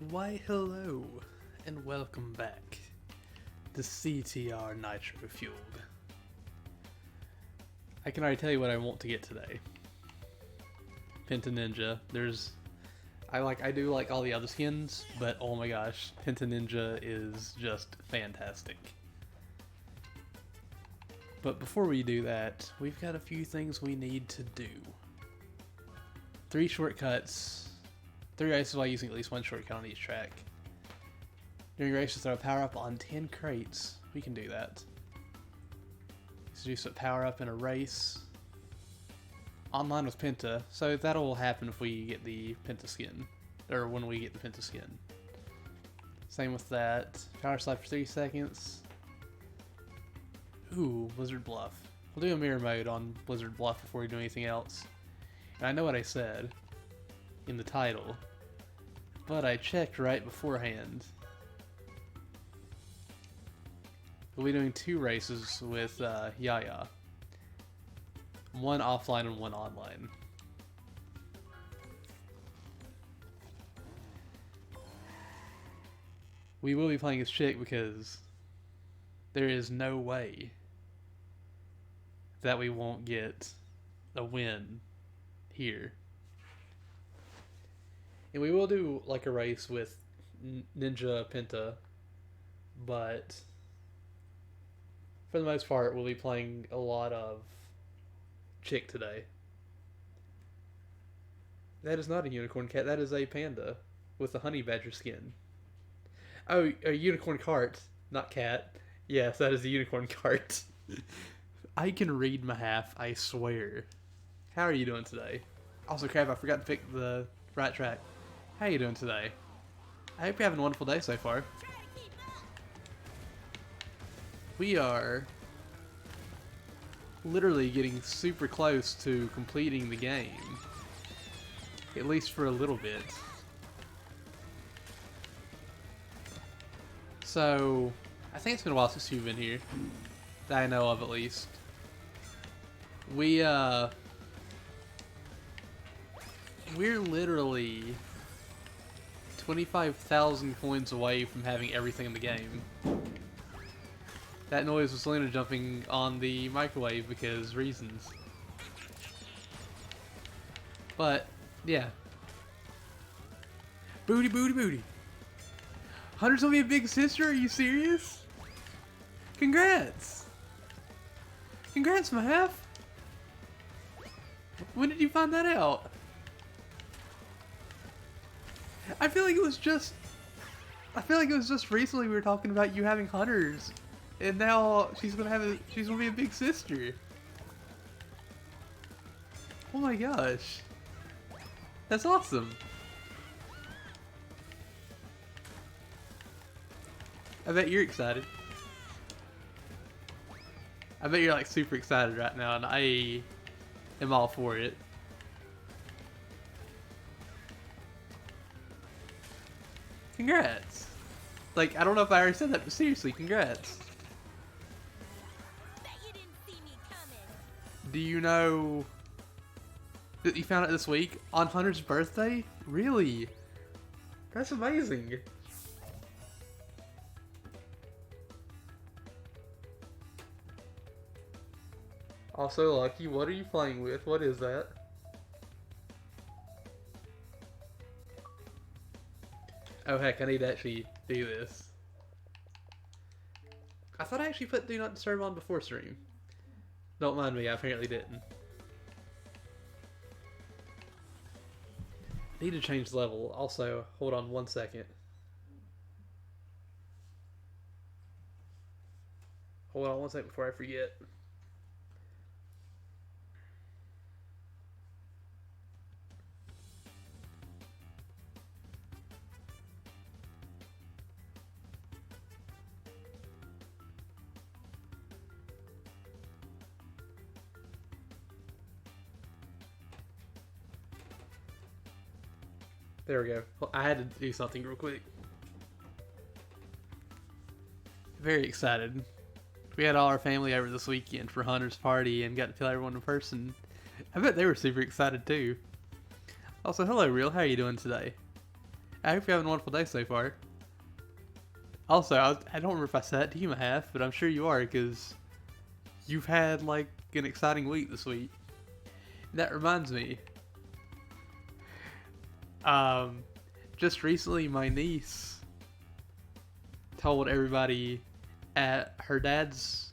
Why hello, and welcome back to CTR Nitro Fueled. I can already tell you what I want to get today. Penta Ninja. I do like all the other skins, but oh my gosh, Penta Ninja is just fantastic. But before we do that, we've got a few things we need to do. 3 shortcuts. 3 races while using at least 1 shortcut on each track. During races, throw a power up on 10 crates. We can do that. Let's do some power up in a race. Online with Penta, so that'll happen if we get the Penta skin. Or when we get the Penta skin. Same with that. Power slide for 3 seconds. Ooh, Blizzard Bluff. We'll do a mirror mode on Blizzard Bluff before we do anything else. And I know what I said in the title, but I checked right beforehand. We'll be doing 2 races with Yaya. 1 offline and 1 online. We will be playing as Chick because there is no way that we won't get a win here. And we will do like a race with Ninja Penta, but for the most part we'll be playing a lot of Chick today. That is not a unicorn cat, that is a panda with a honey badger skin. Oh, a unicorn cart, not cat. Yes, that is a unicorn cart. I can read Mahath, I swear. How are you doing today? Also, crap, I forgot to pick the right track. How are you doing today? I hope you're having a wonderful day so far. We are literally getting super close to completing the game. At least for a little bit. So, I think it's been a while since you've been here. That I know of, at least. We're literally 25,000 coins away from having everything in the game. That noise was Luna jumping on the microwave because reasons. But, yeah. Booty, booty, booty. Hunter's gonna be a big sister? Are you serious? Congrats! Congrats, Mahath! When did you find that out? I feel like it was just recently we were talking about you having hunters, and now she's gonna be a big sister. Oh my gosh, that's awesome! I bet you're excited. I bet you're like super excited right now, and I am all for it. Congrats! Like, I don't know if I already said that, but seriously, congrats. Bet you didn't see me coming. Do you know that you found it this week? On Hunter's birthday? Really? That's amazing. Also, Lucky, what are you playing with? What is that? Oh heck, I need to actually do this. I thought I actually put Do Not Disturb on before stream. Don't mind me, I apparently didn't. Need to change the level. Also, hold on 1 second. Hold on 1 second before I forget. There we go. Well, I had to do something real quick. Very excited. We had all our family over this weekend for Hunter's party and got to tell everyone in person. I bet they were super excited too. Also, hello Real, how are you doing today? I hope you're having a wonderful day so far. Also, I don't remember if I said that to you, Mahath, but I'm sure you are, because you've had, like, an exciting week this week. That reminds me. Just recently, my niece told everybody at her dad's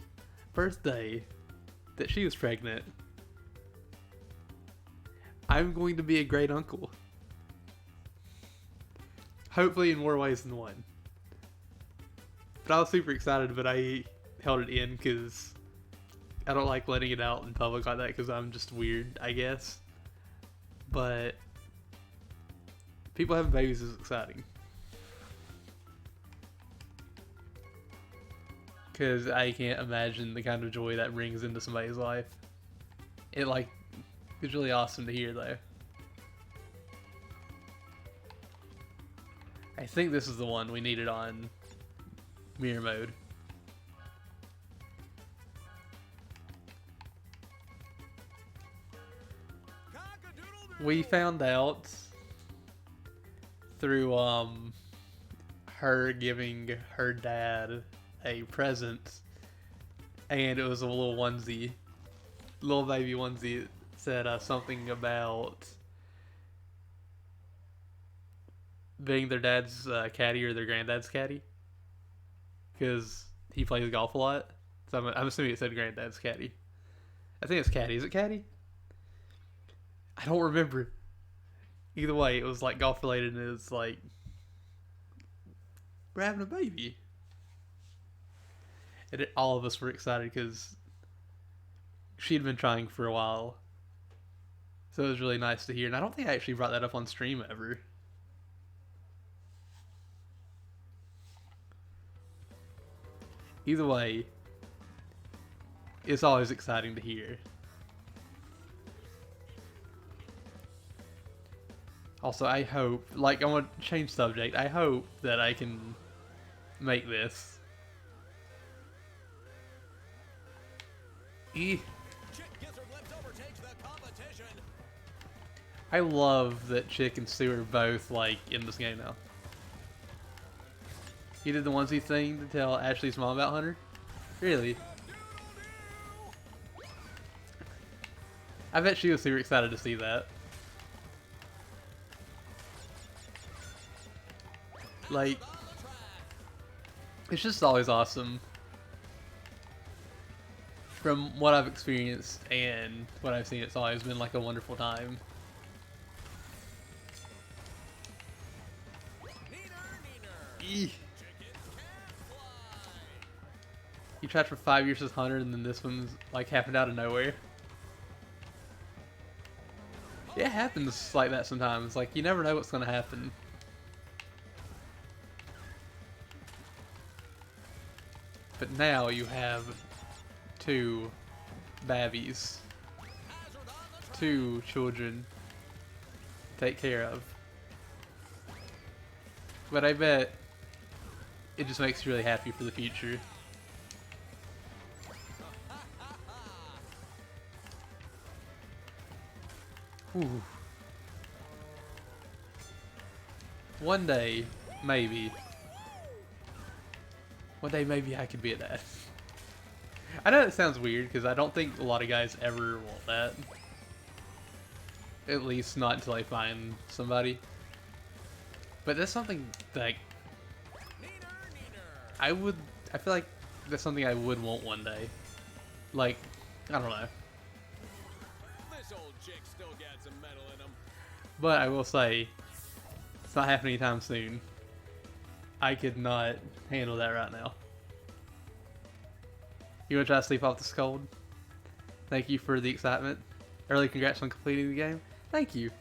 birthday that she was pregnant. I'm going to be a great uncle. Hopefully in more ways than one. But I was super excited, but I held it in because I don't like letting it out in public like that because I'm just weird, I guess. But people having babies is exciting. Because I can't imagine the kind of joy that brings into somebody's life. It's really awesome to hear, though. I think this is the one we needed on mirror mode. We found out through her giving her dad a present, and it was a little onesie, little baby onesie. It said something about being their dad's caddy or their granddad's caddy, because he plays golf a lot. So I'm assuming it said granddad's caddy. I think it's caddy. Is it caddy? I don't remember. Either way, it was like golf related, and it's like we're having a baby. And all of us were excited because she'd been trying for a while. So it was really nice to hear. And I don't think I actually brought that up on stream ever. Either way, it's always exciting to hear. Also, I hope, like, I want to change subject. I hope that I can make this. I love that Chick and Sue are both, like, in this game now. He did the onesie thing to tell Ashley's mom about Hunter? Really? I bet she was super excited to see that. Like, it's just always awesome. From what I've experienced and what I've seen, it's always been like a wonderful time. Eeh. You tried for 5 years with Hunter, and then this one's like happened out of nowhere. It happens like that sometimes. Like, you never know what's gonna happen. But now you have two babbies, two children to take care of. But I bet it just makes you really happy for the future. Ooh. One day, maybe. One day, maybe I could be a dad. I know it sounds weird because I don't think a lot of guys ever want that. At least not until I find somebody. But that's something that I feel like that's something I would want one day. Like, I don't know. This old chick still got some metal in him. But I will say, it's not happening anytime soon. I could not handle that right now. You want to try to sleep off this cold? Thank you for the excitement. Early congrats on completing the game. Thank you.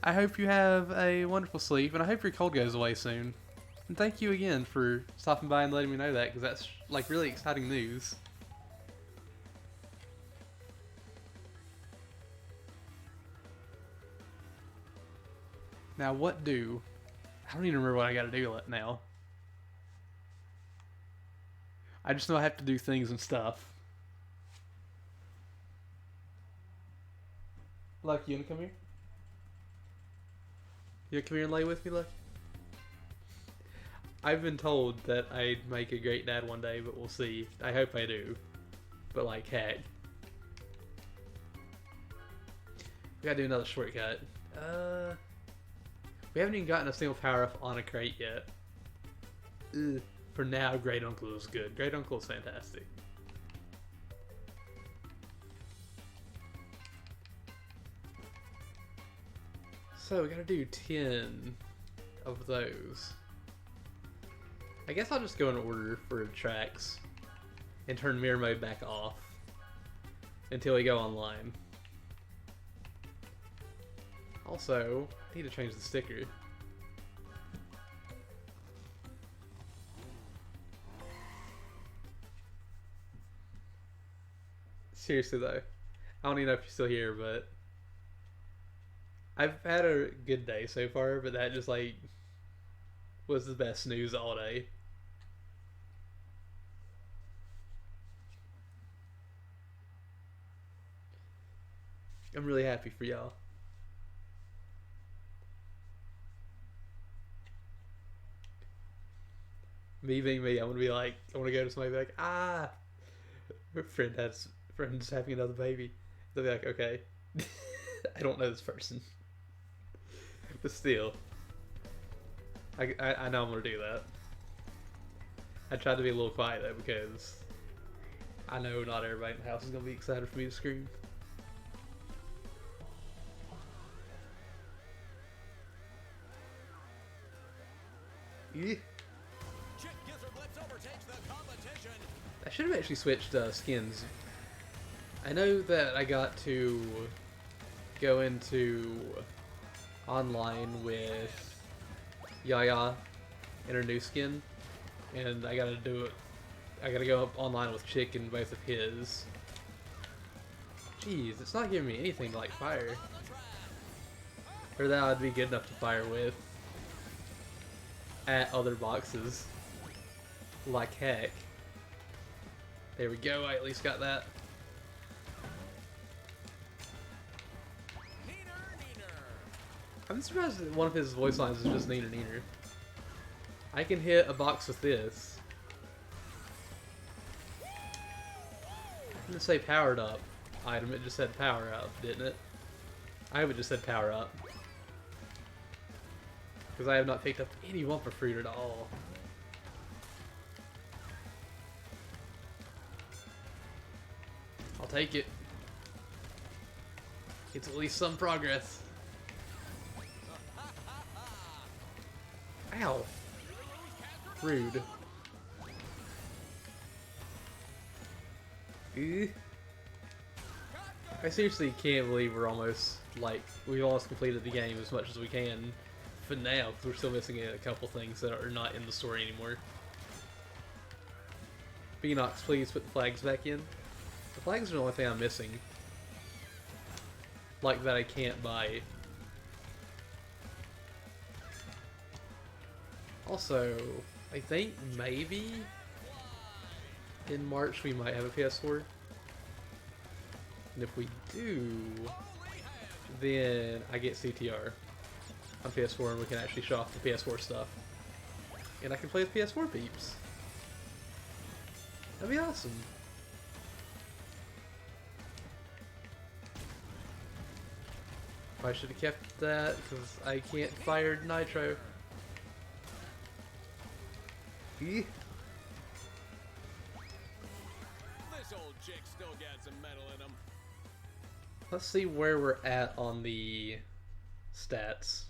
I hope you have a wonderful sleep, and I hope your cold goes away soon. And thank you again for stopping by and letting me know that, because that's like really exciting news. Now I don't even remember what I gotta do now. I just know I have to do things and stuff. Lucky, you wanna come here? You wanna come here and lay with me, Lucky? I've been told that I'd make a great dad one day, but we'll see. I hope I do. But like, heck. We gotta do another shortcut. We haven't even gotten a single power up on a crate yet. Ugh. For now, Great Uncle is good. Great Uncle is fantastic. So we gotta do 10 of those. I guess I'll just go in order for tracks and turn mirror mode back off until we go online. Also, I need to change the sticker. Seriously though, I don't even know if you're still here, but I've had a good day so far, but that just like was the best news all day. I'm really happy for y'all. Me being me, I'm gonna be like, I wanna go to somebody and be like, ah, her friend's having another baby. They'll be like, okay. I don't know this person. But still. I know I'm gonna do that. I tried to be a little quiet though because I know not everybody in the house is gonna be excited for me to scream. Yeah. I should have actually switched skins. I know that I got to go into online with Yaya in her new skin, and I gotta do it. I gotta go up online with Chick in both of his. Jeez, it's not giving me anything to like fire. Or that I'd be good enough to fire with at other boxes. Like heck. There we go, I at least got that. I'm surprised that one of his voice lines is just neener neener. I can hit a box with this. It didn't say powered up item, it just said power up, didn't it? I hope it just said power up. Because I have not picked up any Wumpa Fruit at all. I'll take it. It's at least some progress. Ow. Rude. I seriously can't believe we're almost, like, we've almost completed the game as much as we can for now, because we're still missing a couple things that are not in the story anymore. Beanox, please put the flags back in. The flags are the only thing I'm missing. Like, that I can't buy. Also, I think maybe in March we might have a PS4. And if we do, then I get CTR on PS4 and we can actually show off the PS4 stuff. And I can play with PS4 peeps. That'd be awesome. I should have kept that because I can't fire Nitro. This old chick still got some metal in him. Let's see where we're at on the stats.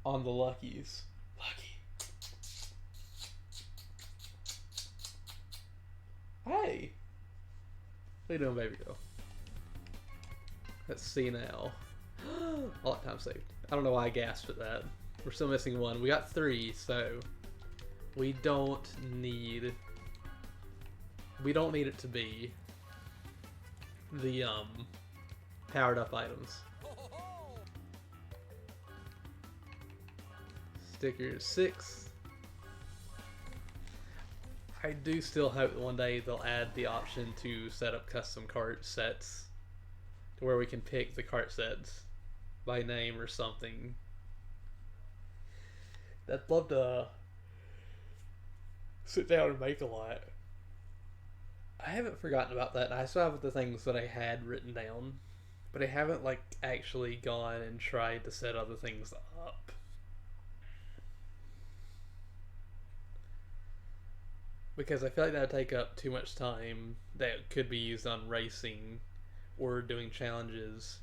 On the luckies. Lucky. Hey! What are you doing, baby girl? Let's see now. All that time saved. I don't know why I gasped at that. We're still missing one. We got 3, so we don't need it to be the powered up items. Stickers 6. I do still hope that one day they'll add the option to set up custom cart sets to where we can pick the cart sets by name or something. I'd love to sit down and make a lot. I haven't forgotten about that, and I still have the things that I had written down, but I haven't like actually gone and tried to set other things up. Because I feel like that would take up too much time that could be used on racing or doing challenges.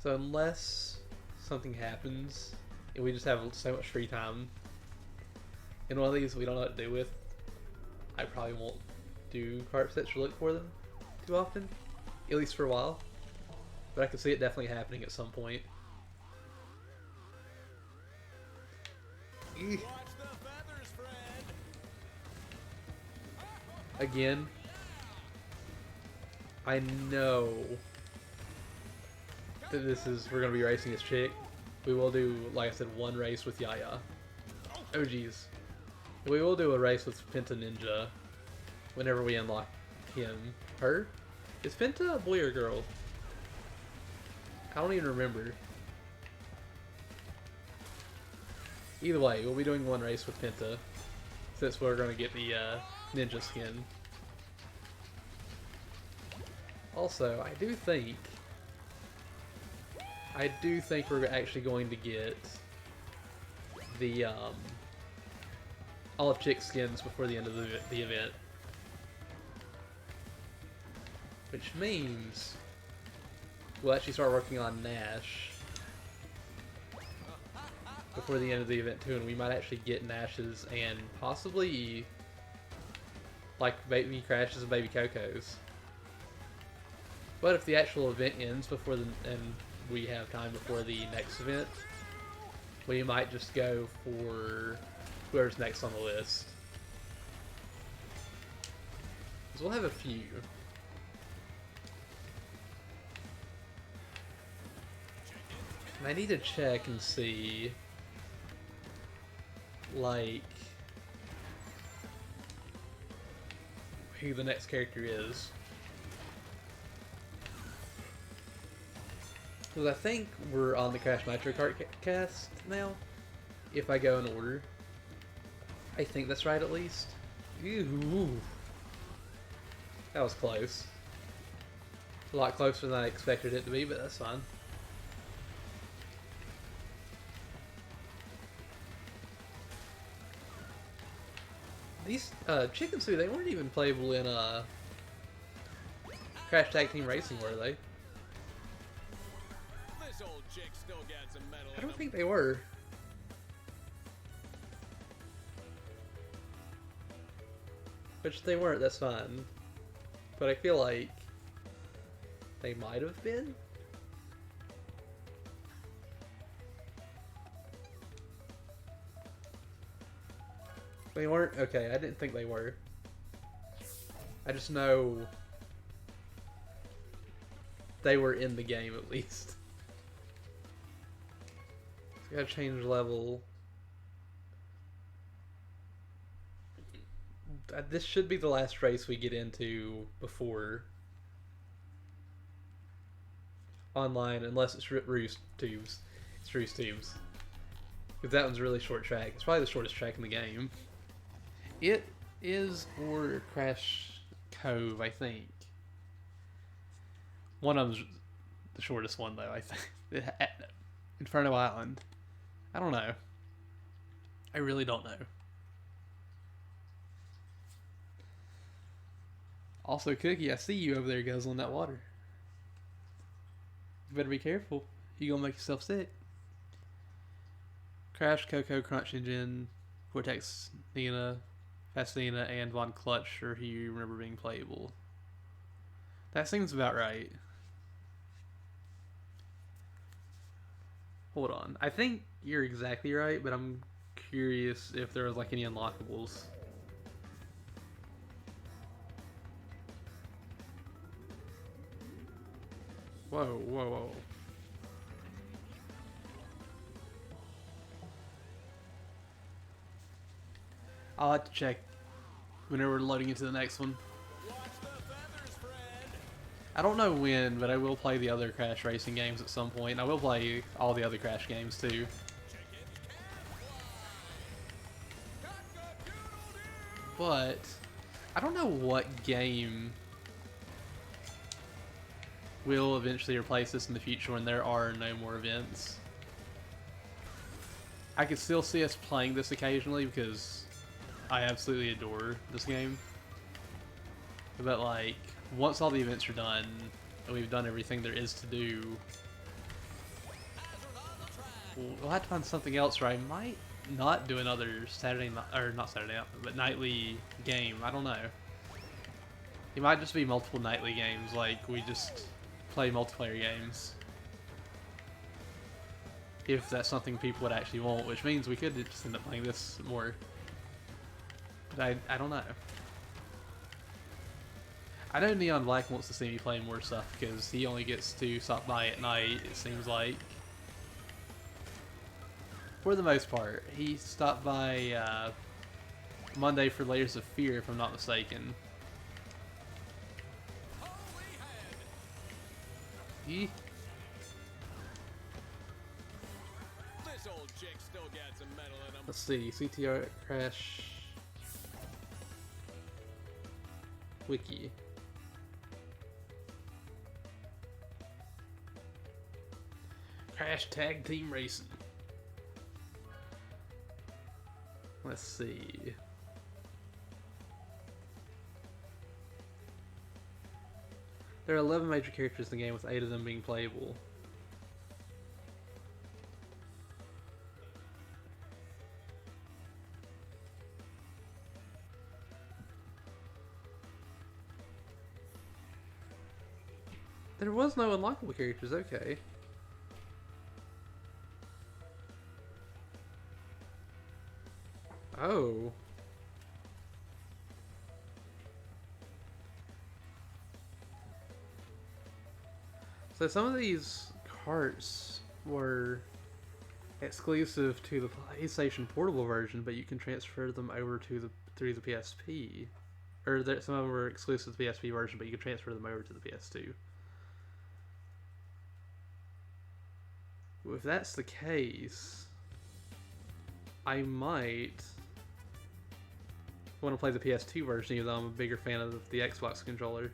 So unless something happens and we just have so much free time in one of these we don't know what to do with, I probably won't do carp sets or look for them too often, at least for a while. But I can see it definitely happening at some point. Watch the feathers, friend. Again, I know that we're gonna be racing this chick. We will do, like I said, one race with Yaya. Oh geez. We will do a race with Penta Ninja whenever we unlock him. Her? Is Penta a boy or girl? I don't even remember. Either way, we'll be doing one race with Penta since we're going to get the ninja skin. Also, I do think we're actually going to get the olive chick skins before the end of the event, which means we'll actually start working on Nash before the end of the event too, and we might actually get Nash's and possibly like baby Crashes and baby Cocos. But if the actual event ends before and we have time before the next event, we might just go for whoever's next on the list. Because we'll have a few. And I need to check and see, like, who the next character is. Because I think we're on the Crash Nitro Kart cast now, if I go in order. I think that's right, at least. Ew. That was close. A lot closer than I expected it to be, but that's fine. These Chicken Suit, they weren't even playable in Crash Tag Team Racing, were they? This old chick still got some metal I in don't them. think they were. Which they weren't, that's fine. But I feel like they might have been. They weren't? Okay, I didn't think they were. I just know they were in the game at least. So gotta change level. This should be the last race we get into before online, unless it's Roost Tubes. It's Roost Tubes. Because that one's a really short track. It's probably the shortest track in the game. It is or Crash Cove, I think. One of them's the shortest one, though, I think. Inferno Island. I don't know. I really don't know. Also, Cookie, I see you over there guzzling that water. You better be careful. You gonna make yourself sick. Crash, Coco, Crunch Engine, Vortex, Nina, Fastina, and Von Clutch are who you remember being playable. That seems about right. Hold on. I think you're exactly right, but I'm curious if there was like any unlockables. Whoa, whoa, whoa. I'll have to check whenever we're loading into the next one. Watch the feathers, friend. I don't know when, but I will play the other Crash Racing games at some point. And I will play all the other Crash games too. Chicken but I don't know what game will eventually replace this in the future when there are no more events. I could still see us playing this occasionally because I absolutely adore this game. But like, once all the events are done and we've done everything there is to do, we'll have to find something else where I might not do another Saturday night, or not Saturday night, but nightly game. I don't know. It might just be multiple nightly games, like we just play multiplayer games. If that's something people would actually want, which means we could just end up playing this more. But I don't know. I know Neon Black wants to see me play more stuff because he only gets to stop by at night, it seems like. For the most part. He stopped by Monday for Layers of Fear, if I'm not mistaken. He... This old chick still got some metal in him. Let's see, CTR Crash Wiki. Crash Tag Team Racing. Let's see. There are 11 major characters in the game, with 8 of them being playable. There was no unlockable characters, okay. Oh. So some of these carts were exclusive to the PlayStation Portable version, but you can transfer them over to through the PSP. Or some of them were exclusive to the PSP version, but you can transfer them over to the PS2. If that's the case, I might want to play the PS2 version, even though I'm a bigger fan of the Xbox controller.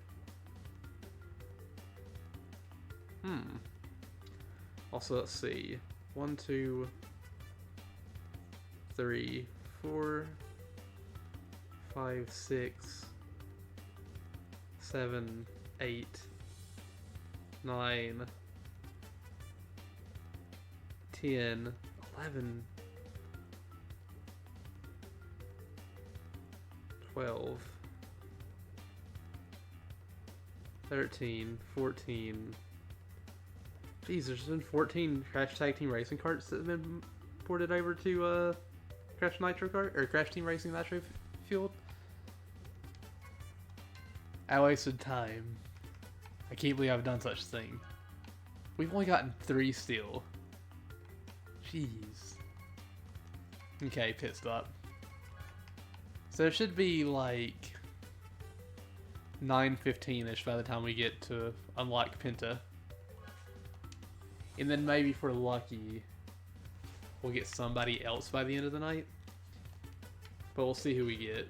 Also, let's see. 1, 2, 3, 4, 5, 6, 7, 8, 9, 10, 11, 12, 13, 14. Jeez, there's been 14 Crash Tag Team Racing carts that have been ported over to Crash Nitro Kart, or Crash Team Racing Nitro Fueled. I wasted time. I can't believe I've done such a thing. We've only gotten 3 still. Jeez. Okay, pit stop. So there should be like 9:15ish by the time we get to unlock Penta. And then maybe if we're lucky, we'll get somebody else by the end of the night. But we'll see who we get.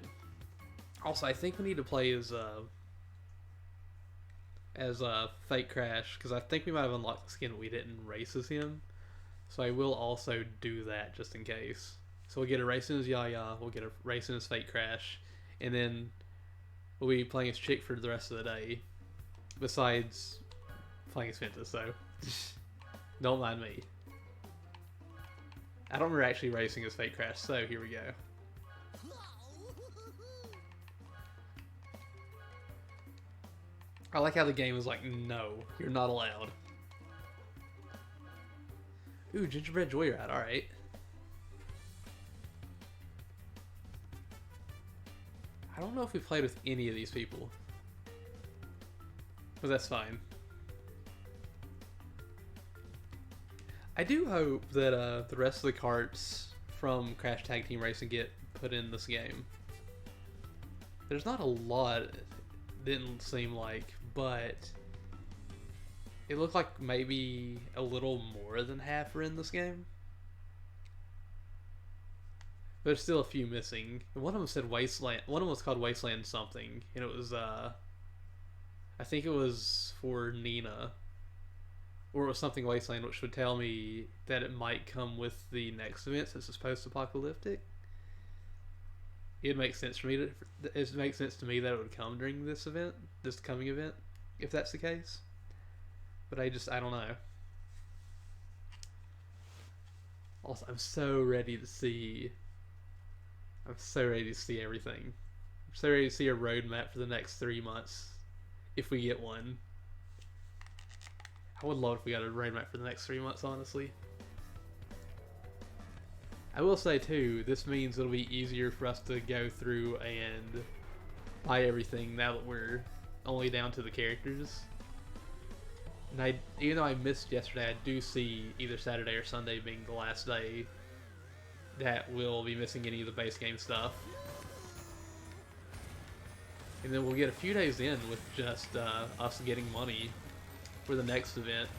Also, I think we need to play as Fake Crash, because I think we might have unlocked the skin, but we didn't race as him. So I will also do that just in case. So we'll get a racing as Yaya, we'll get a racing as Fake Crash, and then we'll be playing as Chick for the rest of the day. Besides playing as Fenta, so don't mind me. I don't remember actually racing as Fake Crash, so here we go. I like how the game is like, no, you're not allowed. Ooh, Gingerbread Joyride, alright. I don't know if we played with any of these people. But that's fine. I do hope that the rest of the carts from Crash Tag Team Racing get put in this game. There's not a lot, didn't seem like, but it looked like maybe a little more than half are in this game. There's still a few missing. One of them said Wasteland. One of them was called Wasteland something, and it was I think it was for Nina, or it was something Wasteland, which would tell me that it might come with the next event since it's post-apocalyptic. It makes sense for me to. It makes sense to me that it would come during this event, this coming event, if that's the case. But I don't know. Also, I'm so ready to see. I'm so ready to see everything. I'm so ready to see a roadmap for the next 3 months, if we get one. I would love if we got a roadmap for the next 3 months, honestly. I will say too, this means it'll be easier for us to go through and buy everything now that we're only down to the characters. And even though I missed yesterday, I do see either Saturday or Sunday being the last day that we'll be missing any of the base game stuff. And then we'll get a few days in with just us getting money for the next event.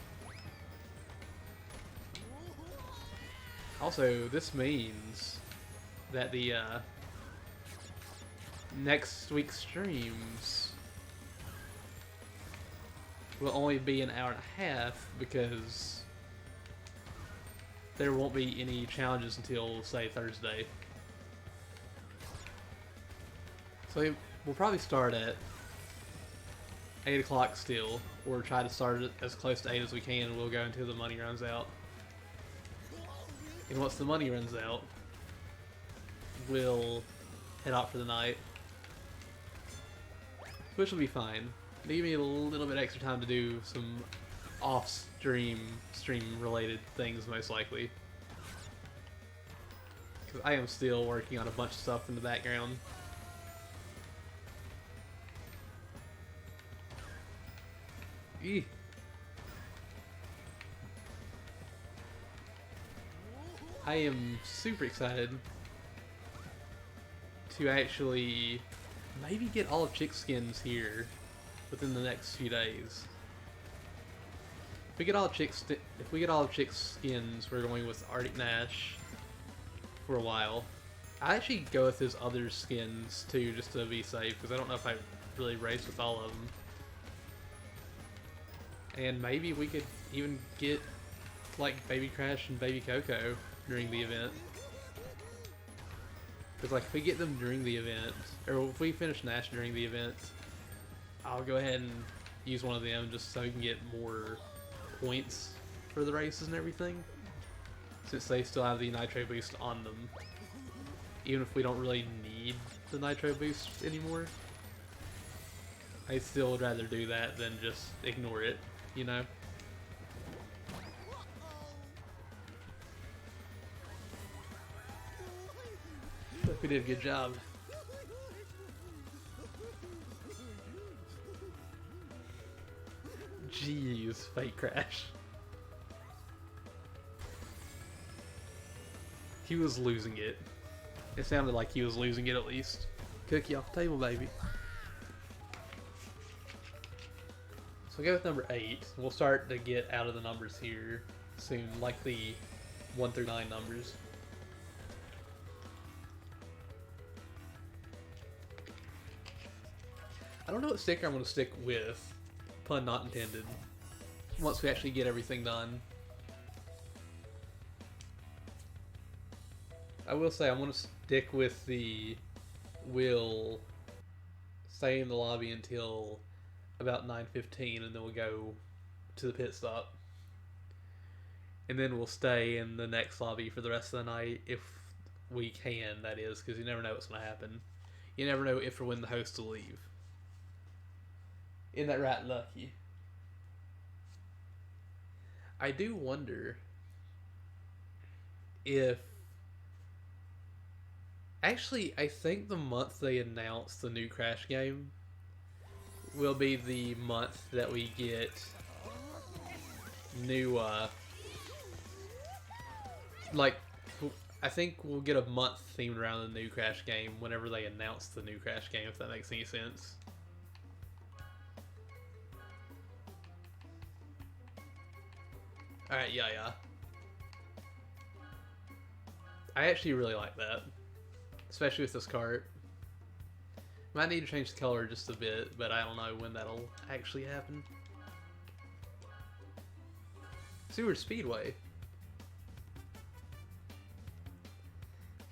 Also, this means that the next week's streams will only be an hour and a half because there won't be any challenges until, say, Thursday. So we'll probably start at 8 o'clock still, or try to start it as close to 8 as we can, and we'll go until the money runs out. And once the money runs out, we'll head out for the night. Which will be fine. Give me a little bit extra time to do some off-stream, stream-related things, most likely. Because I am still working on a bunch of stuff in the background. Eeh. I am super excited to actually maybe get all of Chick skins here within the next few days. If we get all of Chick's skins, we're going with Arctic Nash for a while. I actually go with his other skins too, just to be safe, because I don't know if I really race with all of them. And maybe we could even get like Baby Crash and Baby Coco during the event. Because like if we get them during the event, or if we finish Nash during the event, I'll go ahead and use one of them just so we can get more points for the races and everything, since they still have the Nitro boost on them. Even if we don't really need the Nitro boost anymore, I still would rather do that than just ignore it, you know? I think we did a good job. Jeez, Fake Crash. He was losing it. It sounded like he was losing it at least. Cookie off the table, baby. So we'll go with number 8. We'll start to get out of the numbers here soon, like the 1 through 9 numbers. I don't know what sticker I'm going to stick with. Pun not intended. Once we actually get everything done. I will say I'm going to stick with the we'll stay in the lobby until about 9:15 and then we'll go to the pit stop. And then we'll stay in the next lobby for the rest of the night if we can, that is, because you never know what's going to happen. You never know if or when the host will leave. Isn't that right, Lucky? I do wonder if... Actually, I think the month they announce the new Crash game will be the month that we get new, like, I think we'll get a month themed around the new Crash game whenever they announce the new Crash game, if that makes any sense. Alright, yeah. I actually really like that. especially with this cart. Might need to change the color just a bit, but I don't know when that'll actually happen. Seward Speedway.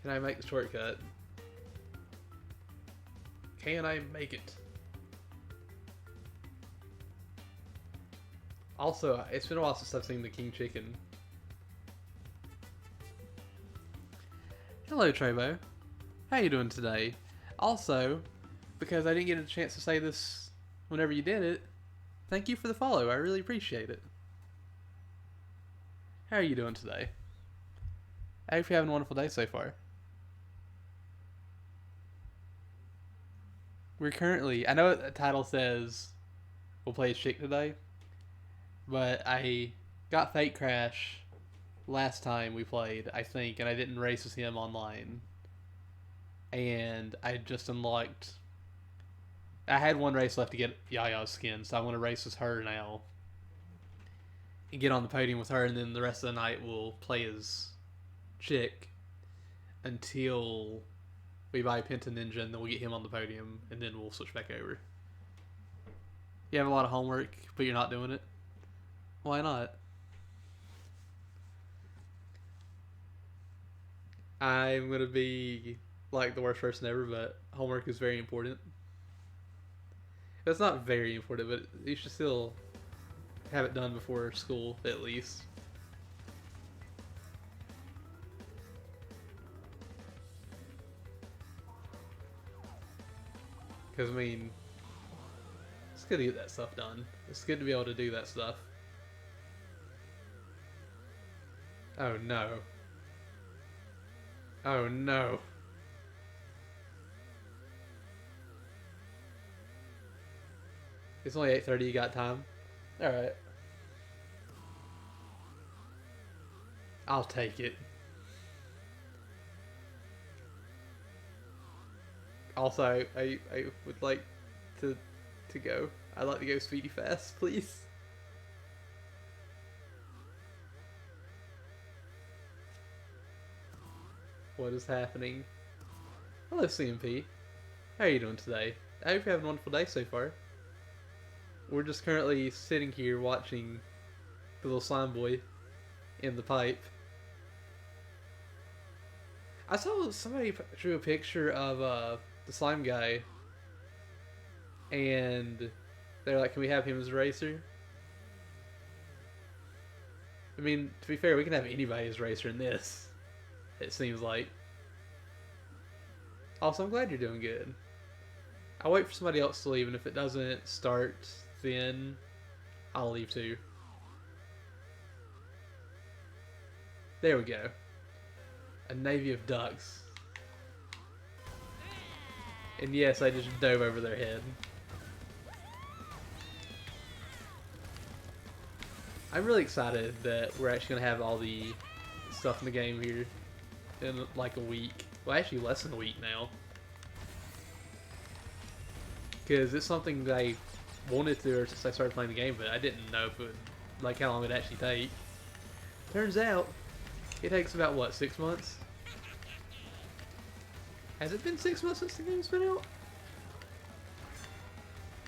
Can I make the shortcut? Can I make it? Also, it's been a while since I've seen the King Chicken. Hello, Trevo. How you doing today? Also, because I didn't get a chance to say this whenever you did it, thank you for the follow. I really appreciate it. How are you doing today? I hope you're having a wonderful day so far. We're currently, I know the title says we'll play as Chick today, but I got Fate Crash last time we played, I think, and I didn't race with him online. And I just unlocked, I had one race left to get Yaya's skin, so I want to race with her now. And get on the podium with her, and then the rest of the night we'll play as Chick until we buy Penta Ninja, and then we'll get him on the podium, and then we'll switch back over. You have a lot of homework, but you're not doing it? Why not? I'm going to be like the worst person ever, but homework is very important. It's not very important, but you should still have it done before school, at least. Because, I mean, it's good to get that stuff done. It's good to be able to do that stuff. Oh no. Oh no. It's only 8:30, you got time? Alright. I'll take it. Also, I would like to go. I'd like to go speedy fast, please. What is happening? Hello, CMP. How are you doing today? I hope you're having a wonderful day so far. We're just currently sitting here watching the little slime boy in the pipe. I saw somebody drew a picture of the slime guy, and they're like, can we have him as a racer? I mean, to be fair, we can have anybody as a racer in this, it seems like. Also, I'm glad you're doing good. I'll wait for somebody else to leave, and if it doesn't start, then I'll leave too. There we go. A navy of ducks. And yes, I just dove over their head. I'm really excited that we're actually going to have all the stuff in the game here in like a week. Well, actually less than a week now. Because it's something that I wanted to do since I started playing the game, but I didn't know if it would, like how long it would actually take. Turns out, it takes about, what, 6 months? Has it been 6 months since the game's been out?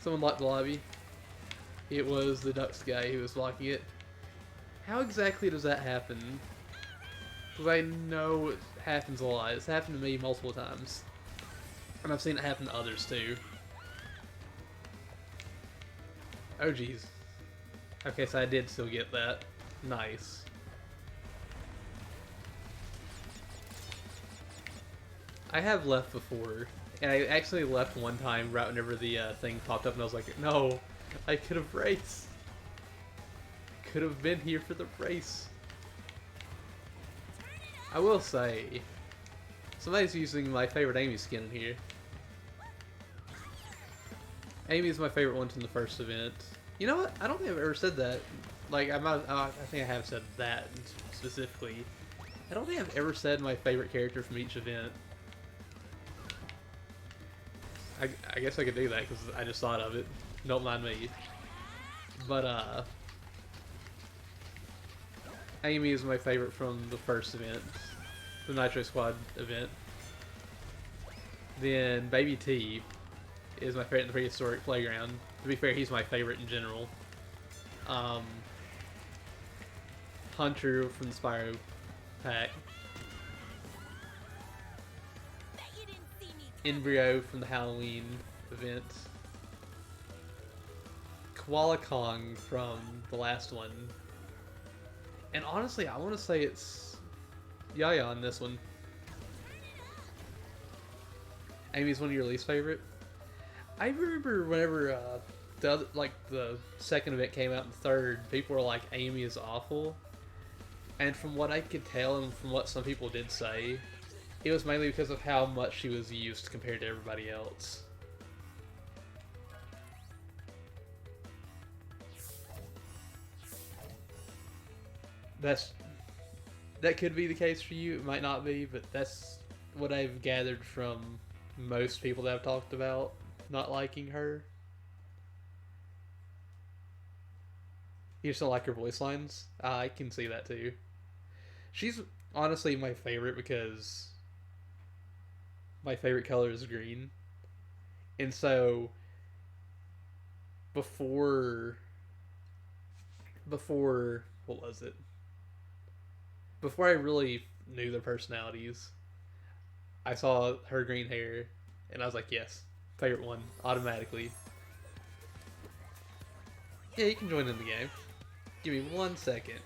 Someone locked the lobby. It was the Ducks guy who was locking it. How exactly does that happen? Because I know it happens a lot. It's happened to me multiple times. And I've seen it happen to others too. Oh jeez. Okay, so I did still get that. Nice. I have left before, and I actually left one time right whenever the thing popped up, and I was like, no, I could have raced. I could have been here for the race. I will say, somebody's using my favorite Amy skin in here. Amy is my favorite one from the first event. You know what? I don't think I've ever said that. Like, I think I have said that specifically. I don't think I've ever said my favorite character from each event. I guess I could do that because I just thought of it. Don't mind me. But, Amy is my favorite from the first event. The Nitro Squad event. Then Baby T is my favorite in the Prehistoric Playground. To be fair, he's my favorite in general. Hunter from the Spyro pack. Bet you didn't see me coming. Embryo from the Halloween event. Koala Kong from the last one. And honestly, I want to say it's Yaya on this one. Amy's one of your least favorite? I remember whenever the second event came out and the third, people were like, Amy is awful. And from what I could tell and from what some people did say, it was mainly because of how much she was used compared to everybody else. That could be the case for you. It might not be, but that's what I've gathered from most people that I've talked about not liking her. You just don't like her voice lines? I can see that too. She's honestly my favorite because my favorite color is green. And so before what was it? Before I really knew their personalities, I saw her green hair and I was like, yes, favorite one automatically. Yeah, you can join in the game. Give me 1 second.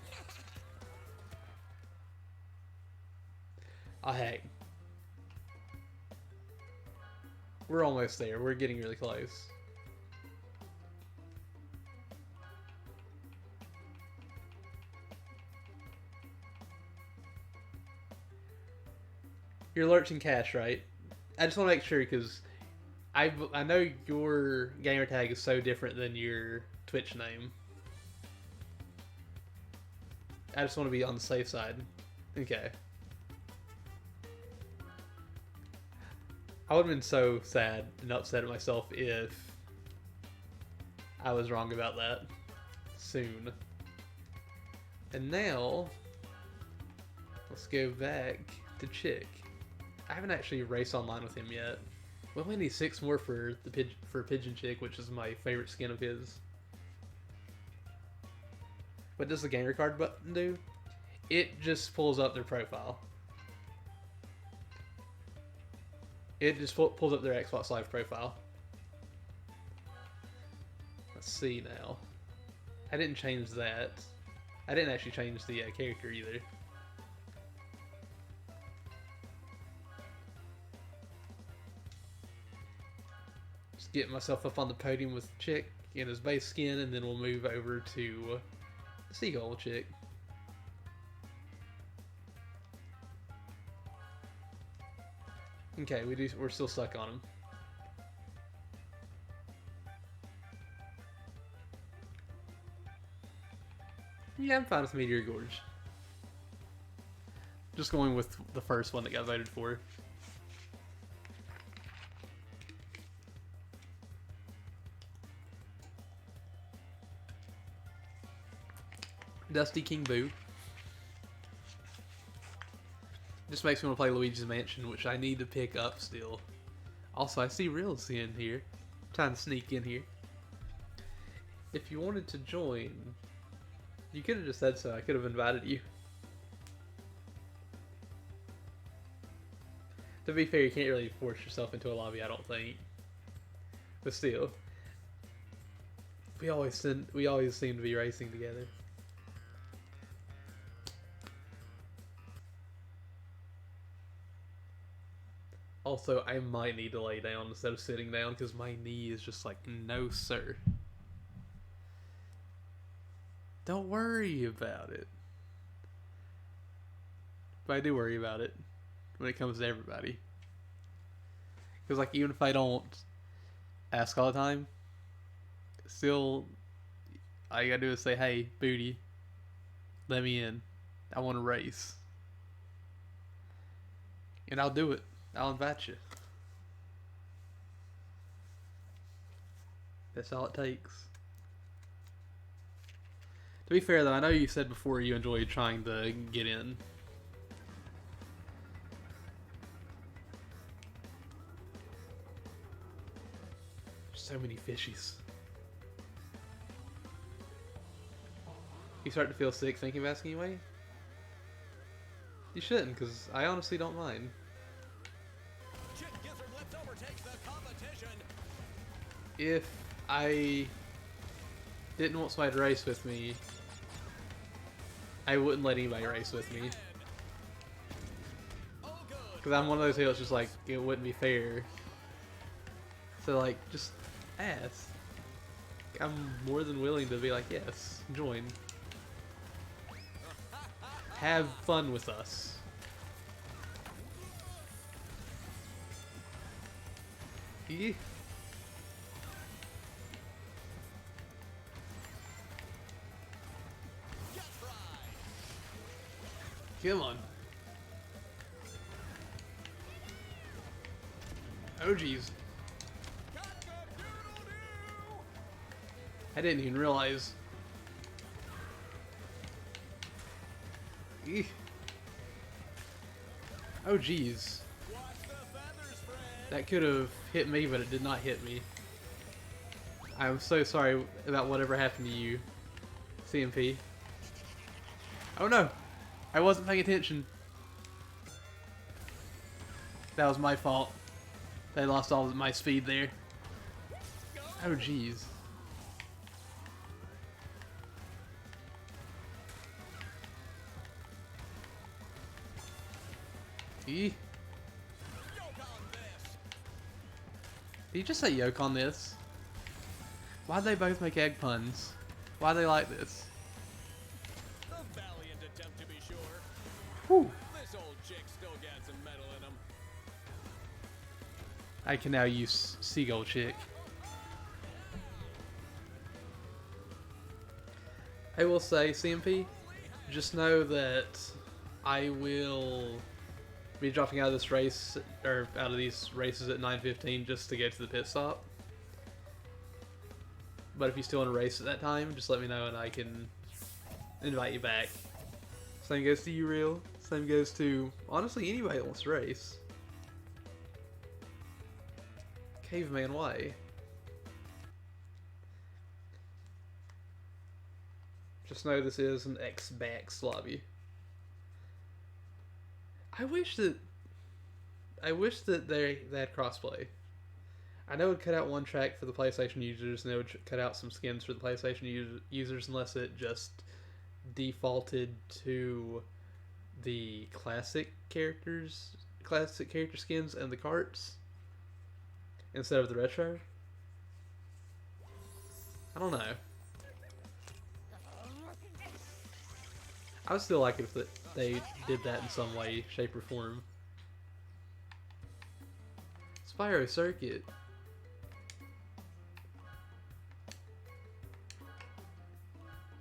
Oh, heck. We're almost there. We're getting really close. You're lurching cash, right? I just want to make sure because I know your gamer tag is so different than your Twitch name. I just want to be on the safe side. Okay. I would have been so sad and upset at myself if I was wrong about that soon. And now, let's go back to Chick. I haven't actually raced online with him yet. We only need 6 more for Pigeon Chick, which is my favorite skin of his. What does the gamer card button do? It just pulls up their profile. It just pulls up their Xbox Live profile. Let's see now. I didn't change that. I didn't actually change the character either. Just get myself up on the podium with Chick in his base skin, and then we'll move over to Seagull Chick. Okay, we're still stuck on him. Yeah, I'm fine with Meteor Gorge. Just going with the first one that got voted for. Dusty King Boo. Just makes me want to play Luigi's Mansion, which I need to pick up still. Also, I see Reels in here. Trying to sneak in here. If you wanted to join, you could have just said so. I could have invited you. To be fair, you can't really force yourself into a lobby, I don't think. But still, we always seem to be racing together. Also, I might need to lay down instead of sitting down because my knee is just like, no sir. Don't worry about it. But I do worry about it when it comes to everybody. Because like, even if I don't ask all the time, still, all you gotta do is say, hey, booty, let me in. I want to race. And I'll do it. I'll invite you. That's all it takes. To be fair though, I know you said before you enjoyed trying to get in. So many fishies. You start to feel sick thinking of asking away? You shouldn't, because I honestly don't mind. If I didn't want somebody to race with me, I wouldn't let anybody race with me. Because I'm one of those people that's just like, it wouldn't be fair. So like, just ask. I'm more than willing to be like, yes, join. Have fun with us. Yeah. Come on. Oh jeez. I didn't even realize. Eeh. Oh jeez. That could have hit me, but it did not hit me. I'm so sorry about whatever happened to you, CMP. Oh no! I wasn't paying attention. That was my fault. I lost all of my speed there. Oh jeez. Did you just say yoke on this? Why'd they both make egg puns? Why do they like this? A valiant attempt to be sure. Whew. This old chick still got some metal in him. I can now use Seagull Chick. I will say, CMP, just know that I will be dropping out of this race, or out of these races at 9:15 just to get to the pit stop. But if you still want to race at that time, just let me know and I can invite you back. Same goes to you, Real. Same goes to, honestly, anybody that wants to race. Caveman, why? Just know this is an X-Bax lobby. I wish that they had crossplay. I know it would cut out one track for the PlayStation users, and it would cut out some skins for the PlayStation users, unless it just defaulted to the classic character skins and the carts instead of the retro. I don't know. I would still like it if they did that in some way, shape, or form. Spyro Circuit.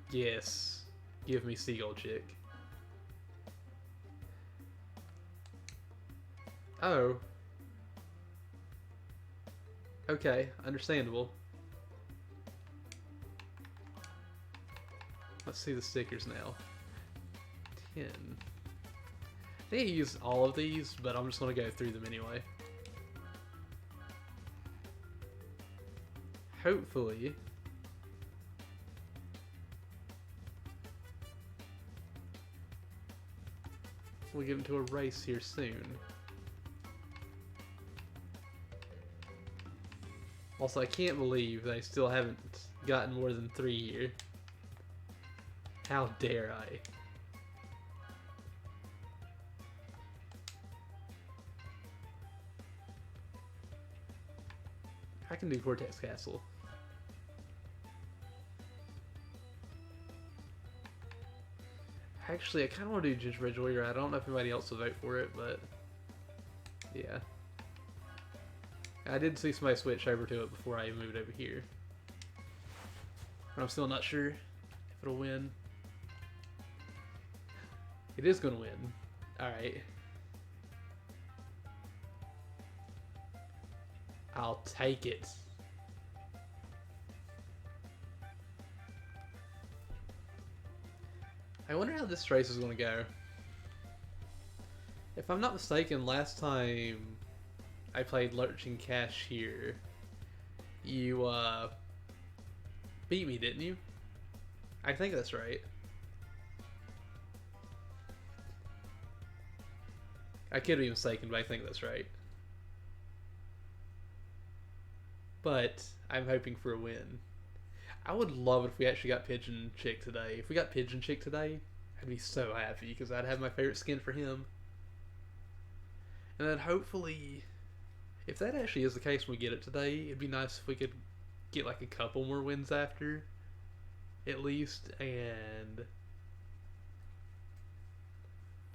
Yes. Give me Seagull Chick. Oh. Okay, understandable. Let's see the stickers now. 10. I think I use all of these, but I'm just going to go through them anyway. Hopefully. We'll get into a race here soon. Also, I can't believe they still haven't gotten more than 3 here. How dare I? I can do Cortex Castle. Actually, I kind of want to do Gingerbread Joyride. I don't know if anybody else will vote for it, but yeah. I did see somebody switch over to it before I moved over here. But I'm still not sure if it'll win. It is going to win. Alright. I'll take it. I wonder how this race is going to go. If I'm not mistaken, last time I played Lurching Cash here, You beat me, didn't you? I think that's right. I could be mistaken, but I think that's right. But I'm hoping for a win. I would love it if we actually got Pigeon Chick today. If we got Pigeon Chick today, I'd be so happy because I'd have my favorite skin for him. And then hopefully, if that actually is the case when we get it today, it'd be nice if we could get like a couple more wins after, at least, and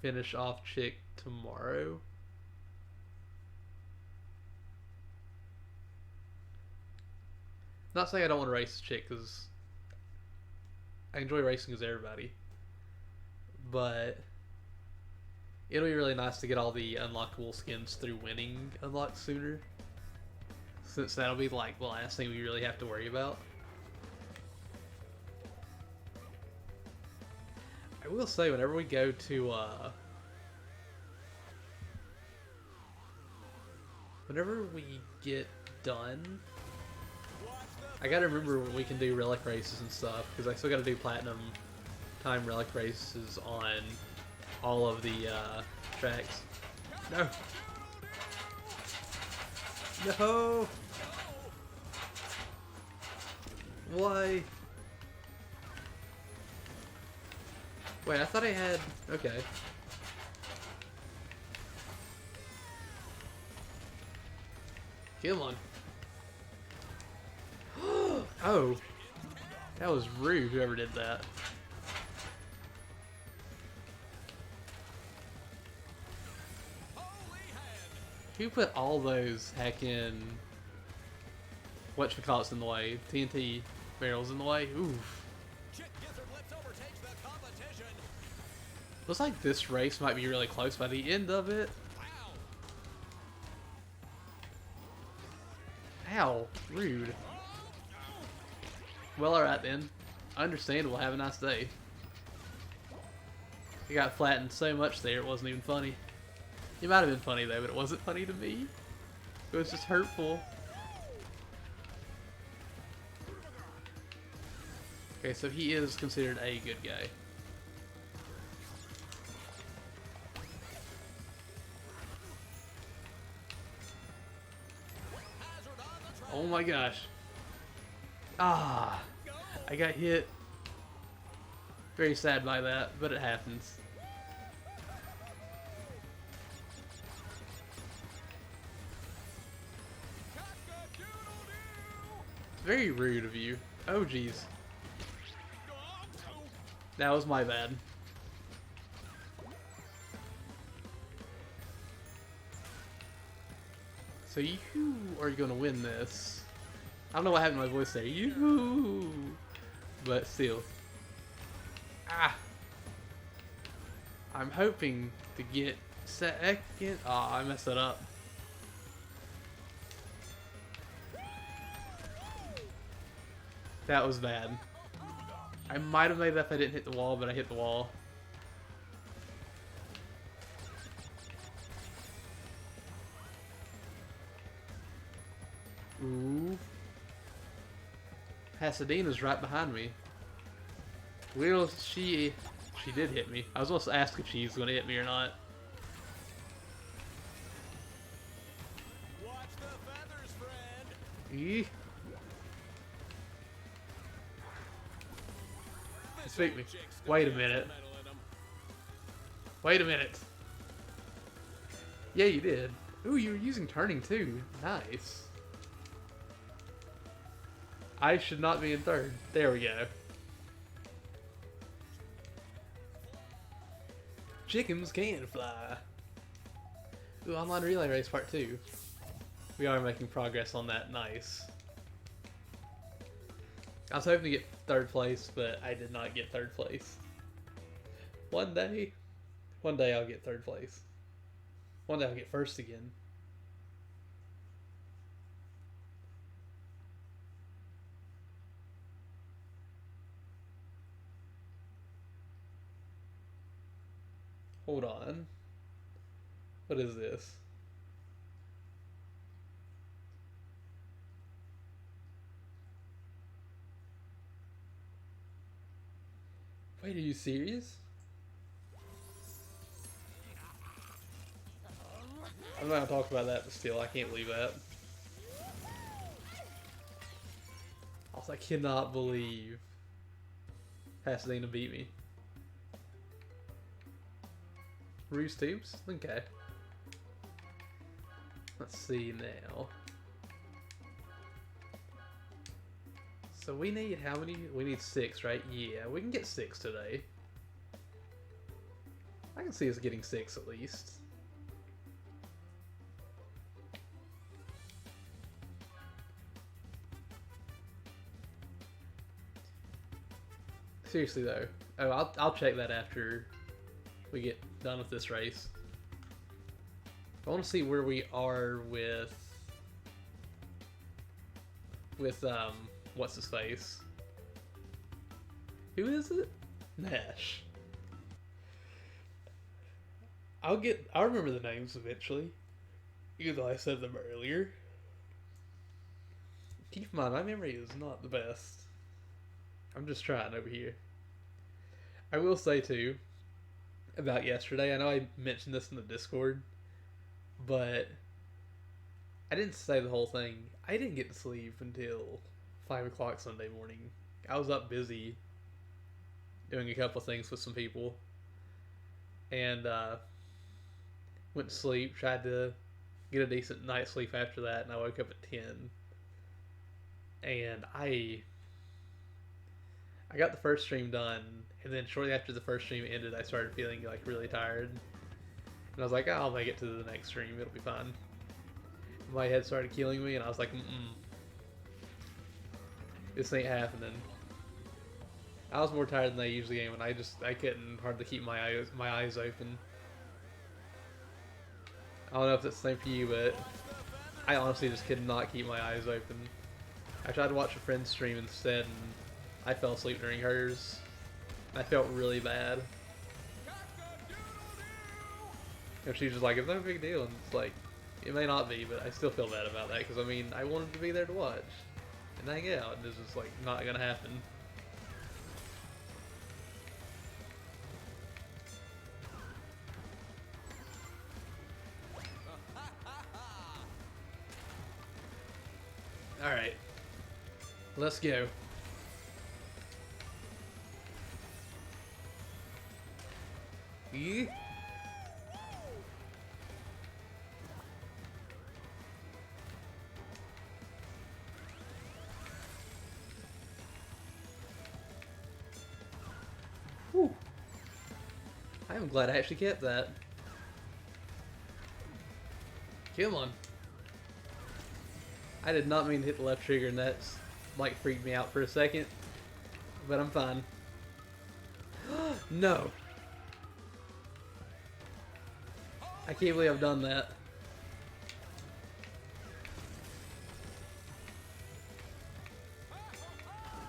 finish off Chick tomorrow. Not saying I don't want to race Chick, because I enjoy racing as everybody, but it'll be really nice to get all the unlockable skins through winning unlocked sooner, since that'll be like the last thing we really have to worry about. I will say, whenever we go to whenever we get done, I gotta remember when we can do relic races and stuff, because I still gotta do platinum time relic races on all of the tracks. No! No! Why? Wait, I thought I had... Okay. Come on. Oh. That was rude, whoever did that. Who put all those heckin' whatchamacallits in the way? TNT barrels in the way? Oof. Looks like this race might be really close by the end of it. Ow, rude. Well, alright then. Understandable, have a nice day. It got flattened so much there, it wasn't even funny. It might have been funny though, but it wasn't funny to me. It was just hurtful. Okay, so he is considered a good guy. Oh my gosh. Ah, I got hit. Very sad by that, but it happens. It's very rude of you. Oh jeez. That was my bad. So you are gonna win this. I don't know what happened to my voice there. You, but still. Ah. I'm hoping to get second. Ah, I messed it up. That was bad. I might have made that if I didn't hit the wall, but I hit the wall. Ooh. Pasadena's right behind me. Will she... She did hit me. I was supposed to ask if she's going to hit me or not. Watch the feathers, friend. Eeh. Speak me. Wait a minute. Wait a minute. Yeah, you did. Ooh, you were using turning too. Nice. I should not be in third. There we go. Chickens can fly. Ooh, online relay race part 2. We are making progress on that. Nice. I was hoping to get third place, but I did not get third place. One day I'll get third place. One day I'll get first again. Hold on. What is this? Wait, are you serious? I'm not gonna talk about that, but still, I can't believe that. Also, I cannot believe Pasadena beat me. Ruse Tubes? Okay. Let's see now. So we need how many? We need 6, right? Yeah, we can get 6 today. I can see us getting 6 at least. Seriously though. Oh, I'll check that after we get done with this race. I want to see where we are with what's his face? Who is it? Nash. I'll remember the names eventually. Even though I said them earlier. Keep in mind, my memory is not the best. I'm just trying over here. I will say too, about yesterday, I know I mentioned this in the Discord, but I didn't say the whole thing. I didn't get to sleep until 5 o'clock Sunday morning. I was up busy doing a couple things with some people, and went to sleep, tried to get a decent night's sleep after that, and I woke up at 10. And I got the first stream done, and then shortly after the first stream ended, I started feeling like really tired. And I was like, oh, I'll make it to the next stream, it'll be fine. My head started killing me, and I was like, this ain't happening. I was more tired than I usually am, and I couldn't hardly keep my eyes open. I don't know if it's the same for you, but I honestly just could not keep my eyes open. I tried to watch a friend's stream instead, and I fell asleep during hers. I felt really bad. And she's just like, it's no big deal, and it's like, it may not be, but I still feel bad about that, because I mean, I wanted to be there to watch and hang out, and it's just like, not gonna happen. Alright. Let's go. Yeah. Whew. I'm glad I actually kept that. Come on. I did not mean to hit the left trigger, and that's like freaked me out for a second. But I'm fine. No. I can't believe I've done that.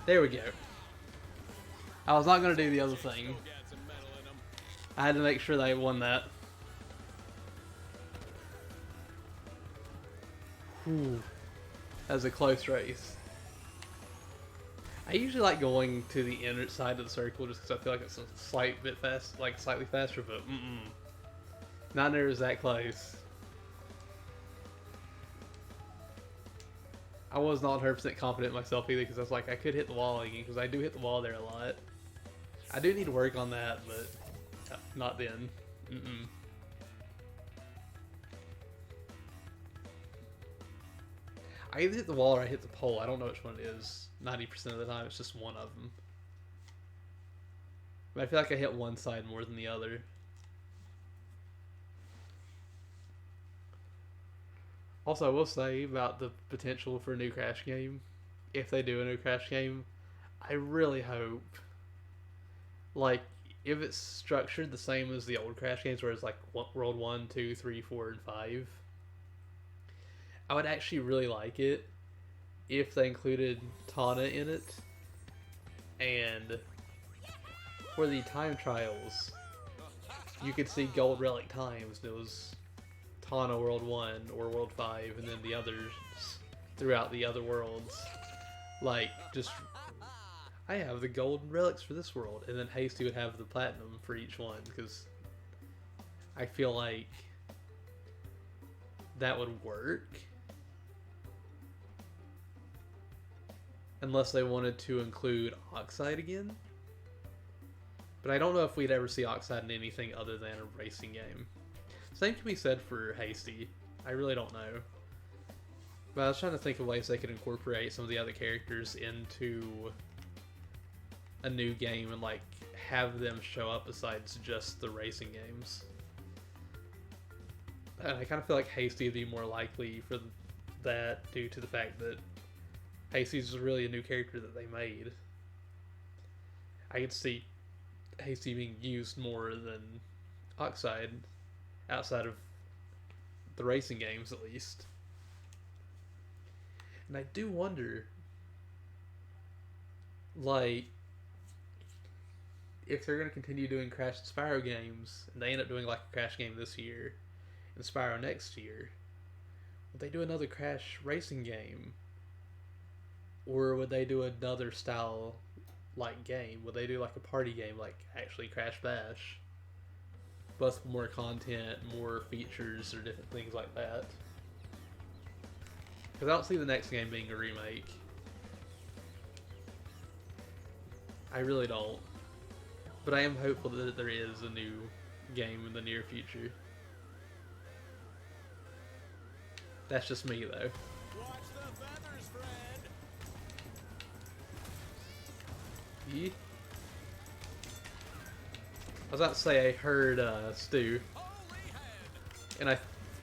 There we go. I was not going to do the other thing. I had to make sure that I won that. Whew. That was a close race. I usually like going to the inner side of the circle just because I feel like it's a slight bit fast, like slightly faster, but not near as that close. I was not 100% confident in myself either because I was like, I could hit the wall again because I do hit the wall there a lot. I do need to work on that, but not then. I either hit the wall or I hit the pole. I don't know which one it is. 90% of the time, it's just one of them. But I feel like I hit one side more than the other. Also, I will say about the potential for a new Crash game. If they do a new Crash game, I really hope, like, if it's structured the same as the old Crash games, where it's like World 1, 2, 3, 4, and 5, I would actually really like it if they included Tana in it. And for the time trials, you could see gold relic times, and it was Tana World 1 or World 5, and then the others throughout the other worlds. Like, just, I have the golden relics for this world, and then Hasty would have the platinum for each one, because I feel like that would work. Unless they wanted to include Oxide again. But I don't know if we'd ever see Oxide in anything other than a racing game. Same can be said for Hasty. I really don't know. But I was trying to think of ways they could incorporate some of the other characters into a new game and like have them show up besides just the racing games. And I kind of feel like Hasty would be more likely for that due to the fact that Hasty's really a new character that they made. I could see Hasty being used more than Oxide outside of the racing games, at least. And I do wonder, like, if they're going to continue doing Crash and Spyro games, and they end up doing like a Crash game this year and Spyro next year, would they do another Crash racing game? Or would they do another style like game? Would they do like a party game like actually Crash Bash? But with more content, more features, or different things like that. Because I don't see the next game being a remake. I really don't. But I am hopeful that there is a new game in the near future. That's just me though. Watch the feathers, friend. Yeah. I was about to say I heard Stu, and I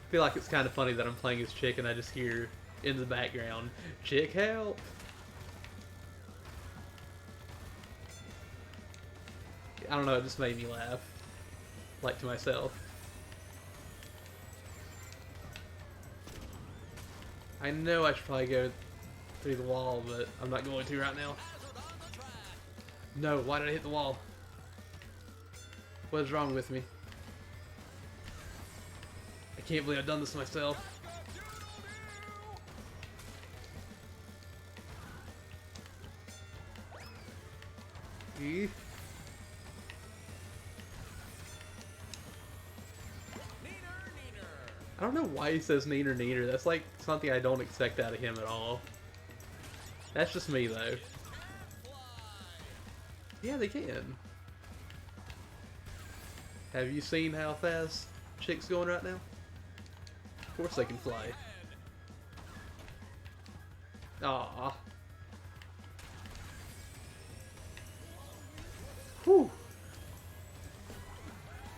feel like it's kind of funny that I'm playing as Chick and I just hear in the background, "Chick, help!" I don't know, it just made me laugh, like to myself. I know I should probably go through the wall, but I'm not going to right now. No, why did I hit the wall? What is wrong with me? I can't believe I've done this to myself. Eh? I don't know why he says neener neener. That's like something I don't expect out of him at all. That's just me though. Yeah, they can. Have you seen how fast Chick's going right now? Of course they can fly. Aww. Whew.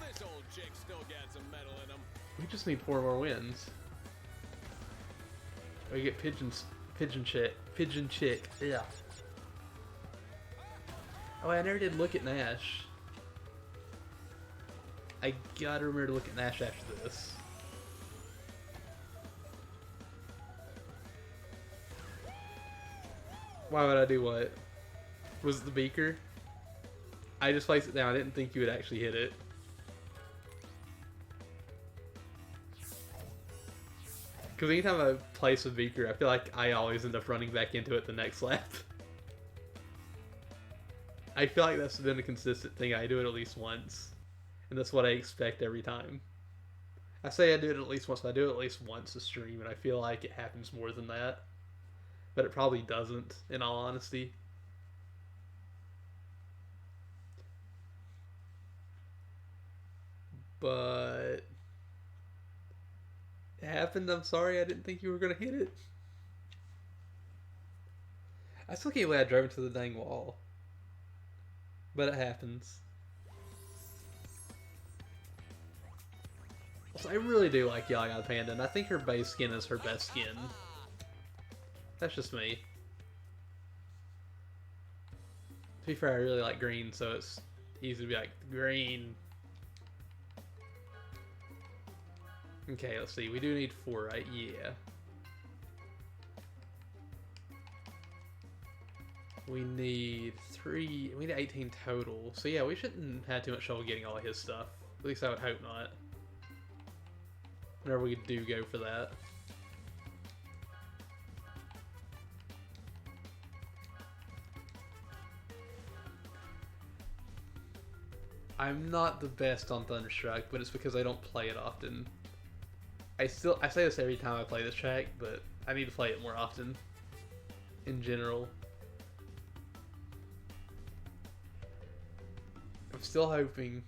This old chick still got some metal in him. We just need 4 more wins. We get Pigeon Chick. Yeah. Oh, I never did look at Nash. I gotta remember to look at Nash after this. Why would I do what? Was it the beaker? I just placed it down. I didn't think you would actually hit it. Because anytime I place a beaker, I feel like I always end up running back into it the next lap. I feel like that's been a consistent thing. I do it at least once. And that's what I expect every time. I say I do it at least once, but I do it at least once a stream, and I feel like it happens more than that. But it probably doesn't, in all honesty. But it happened. I'm sorry. I didn't think you were going to hit it. I still can't believe I drove into the dang wall. But it happens. Also, I really do like Yaga Panda, and I think her base skin is her best skin. That's just me. To be fair, I really like green, so it's easy to be like, green. Okay, let's see. We do need 4, right? Yeah. We need 3. We need 18 total. So yeah, we shouldn't have too much trouble getting all of his stuff. At least I would hope not. Whenever we do go for that. I'm not the best on Thunderstruck, but it's because I don't play it often. I say this every time I play this track, but I need to play it more often. In general. I'm still hoping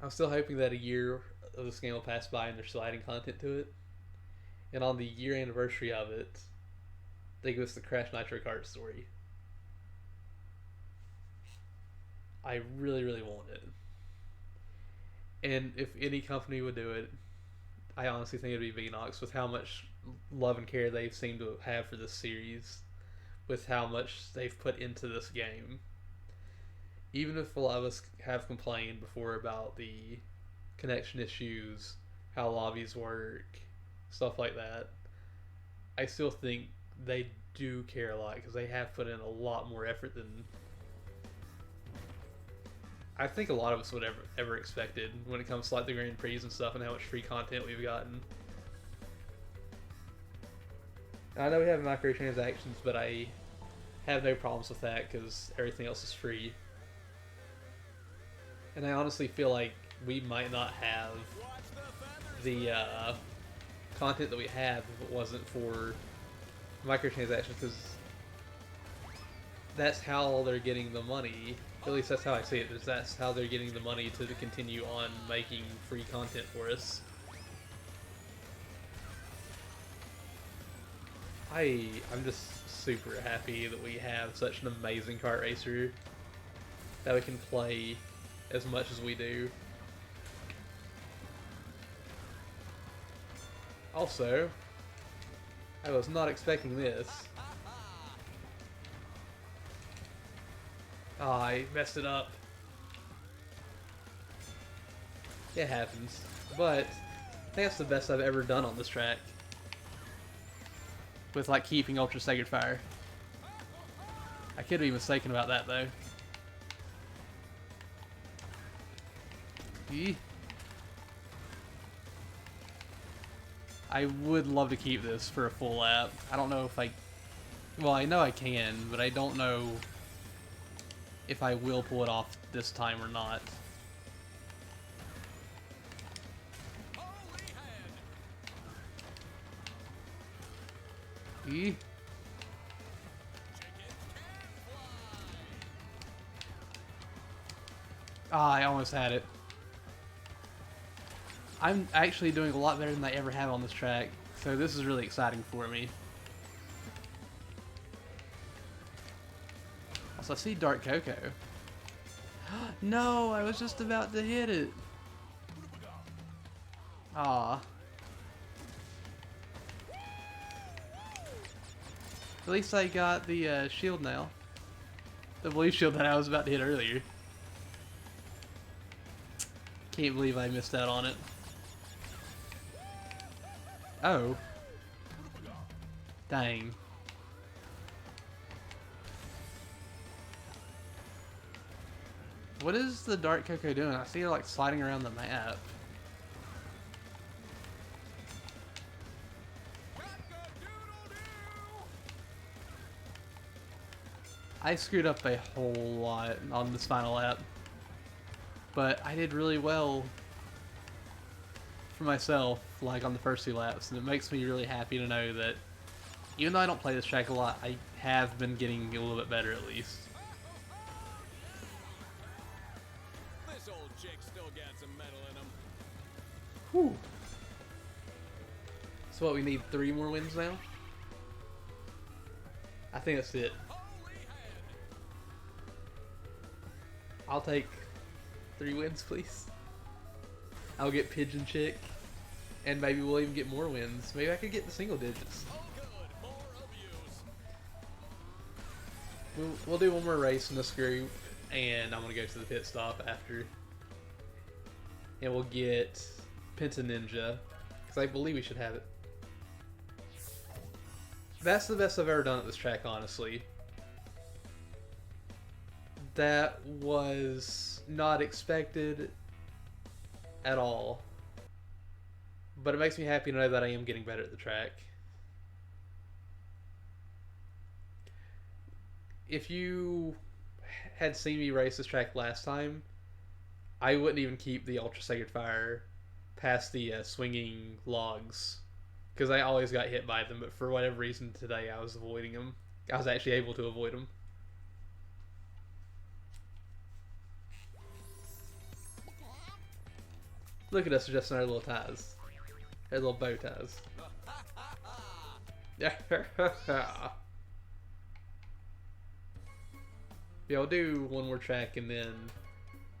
that a year of this game will pass by and they're still adding content to it. And on the year anniversary of it, they give us the Crash Nitro Kart story. I really, really want it. And if any company would do it, I honestly think it'd be Vinox, with how much love and care they seem to have for this series, with how much they've put into this game. Even if a lot of us have complained before about the connection issues, how lobbies work, stuff like that, I still think they do care a lot because they have put in a lot more effort than I think a lot of us would ever expected when it comes to like the Grand Prix and stuff and how much free content we've gotten. I know we have microtransactions, but I have no problems with that because everything else is free. And I honestly feel like we might not have the content that we have if it wasn't for microtransactions, because that's how they're getting the money. At least that's how I see it. Is that's how they're getting the money to continue on making free content for us. I'm just super happy that we have such an amazing kart racer that we can play as much as we do. Also, I was not expecting this. Oh, I messed it up. It happens. But I think that's the best I've ever done on this track. With like keeping Ultra Sacred Fire. I could be mistaken about that though. Eee. I would love to keep this for a full lap. I don't know if well, I know I can, but I don't know if I will pull it off this time or not. Eee. Ah, I almost had it. I'm actually doing a lot better than I ever have on this track, so this is really exciting for me. Also, I see Dark Cocoa. No, I was just about to hit it. Ah. At least I got the shield now. The blue shield that I was about to hit earlier. Can't believe I missed out on it. Oh. Dang. What is the Dark Cocoa doing? I see her like sliding around the map. I screwed up a whole lot on this final lap. But I did really well for myself, like on the first 2 laps, and it makes me really happy to know that even though I don't play this track a lot, I have been getting a little bit better at least. This old chick still got some metal in him. Whew. So what, we need 3 more wins now? I think that's it. I'll take 3 wins, please. I'll get Pigeon Chick, and maybe we'll even get more wins. Maybe I could get the single digits. We'll do one more race in this group, and I'm gonna go to the pit stop after, and we'll get Penta Ninja, because I believe we should have it. That's the best I've ever done at this track, honestly. That was not expected at all. But it makes me happy to know that I am getting better at the track. If you had seen me race this track last time, I wouldn't even keep the Ultra Sacred Fire past the swinging logs, because I always got hit by them, but for whatever reason today I was avoiding them. I was actually able to avoid them. Look at us adjusting our little ties. Our little bow ties. Yeah, I'll do one more track and then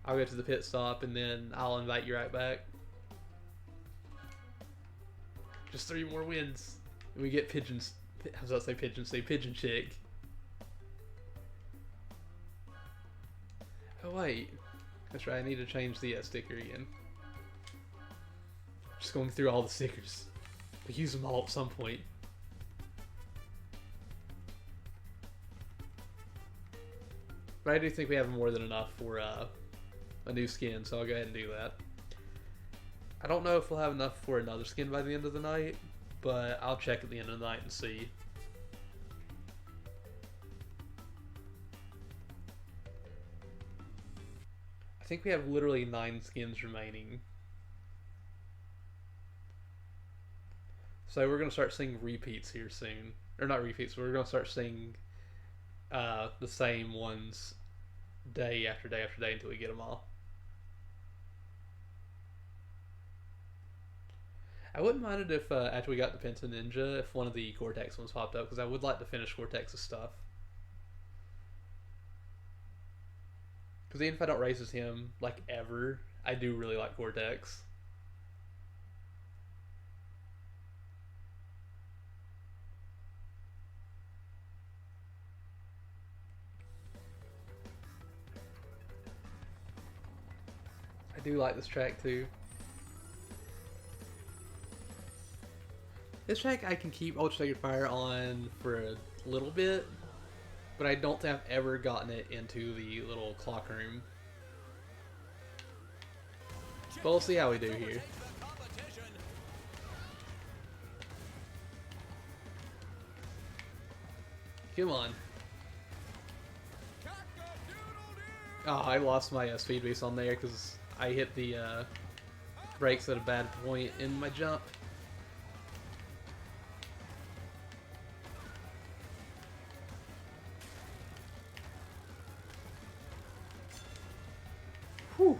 I'll go to the pit stop and then I'll invite you right back. Just 3 more wins. And we get pigeons. I was about to say pigeon, say pigeon chick. Oh wait. That's right, I need to change the sticker again. Just going through all the stickers. We'll use them all at some point. But I do think we have more than enough for a new skin, so I'll go ahead and do that. I don't know if we'll have enough for another skin by the end of the night, but I'll check at the end of the night and see. I think we have literally 9 skins remaining. So we're going to start seeing repeats here soon. Or not repeats, but we're going to start seeing the same ones day after day after day until we get them all. I wouldn't mind it if after we got the Penta Ninja, if one of the Cortex ones popped up, because I would like to finish Cortex's stuff. Because even if I don't race as him, like, ever, I do really like Cortex. I do like this track too. This track I can keep Ultra Sacred Fire on for a little bit, but I don't think I've ever gotten it into the little clock room. But we'll see how we do here. Come on. Oh, I lost my speed boost on there because I hit the brakes at a bad point in my jump. Whew.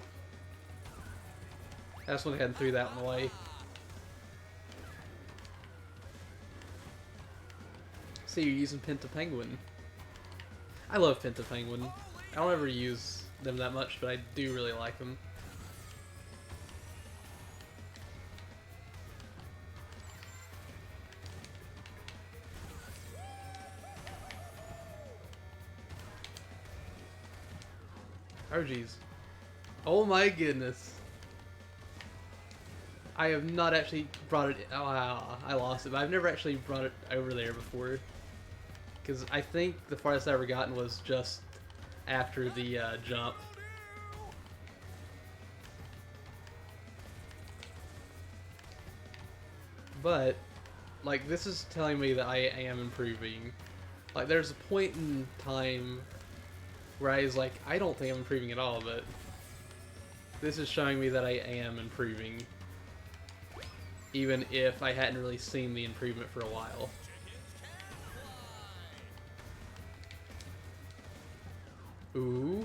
I just went ahead and threw that one away. See, you're using Penta Penguin. I love Penta Penguin. I don't ever use them that much, but I do really like them. Oh jeez. Oh my goodness. I have not actually brought it... Oh, I lost it, but I've never actually brought it over there before. Because I think the farthest I've ever gotten was just after the jump. But, like, this is telling me that I am improving. Like, there's a point in time where I was like, I don't think I'm improving at all, but this is showing me that I am improving. Even if I hadn't really seen the improvement for a while. Ooh.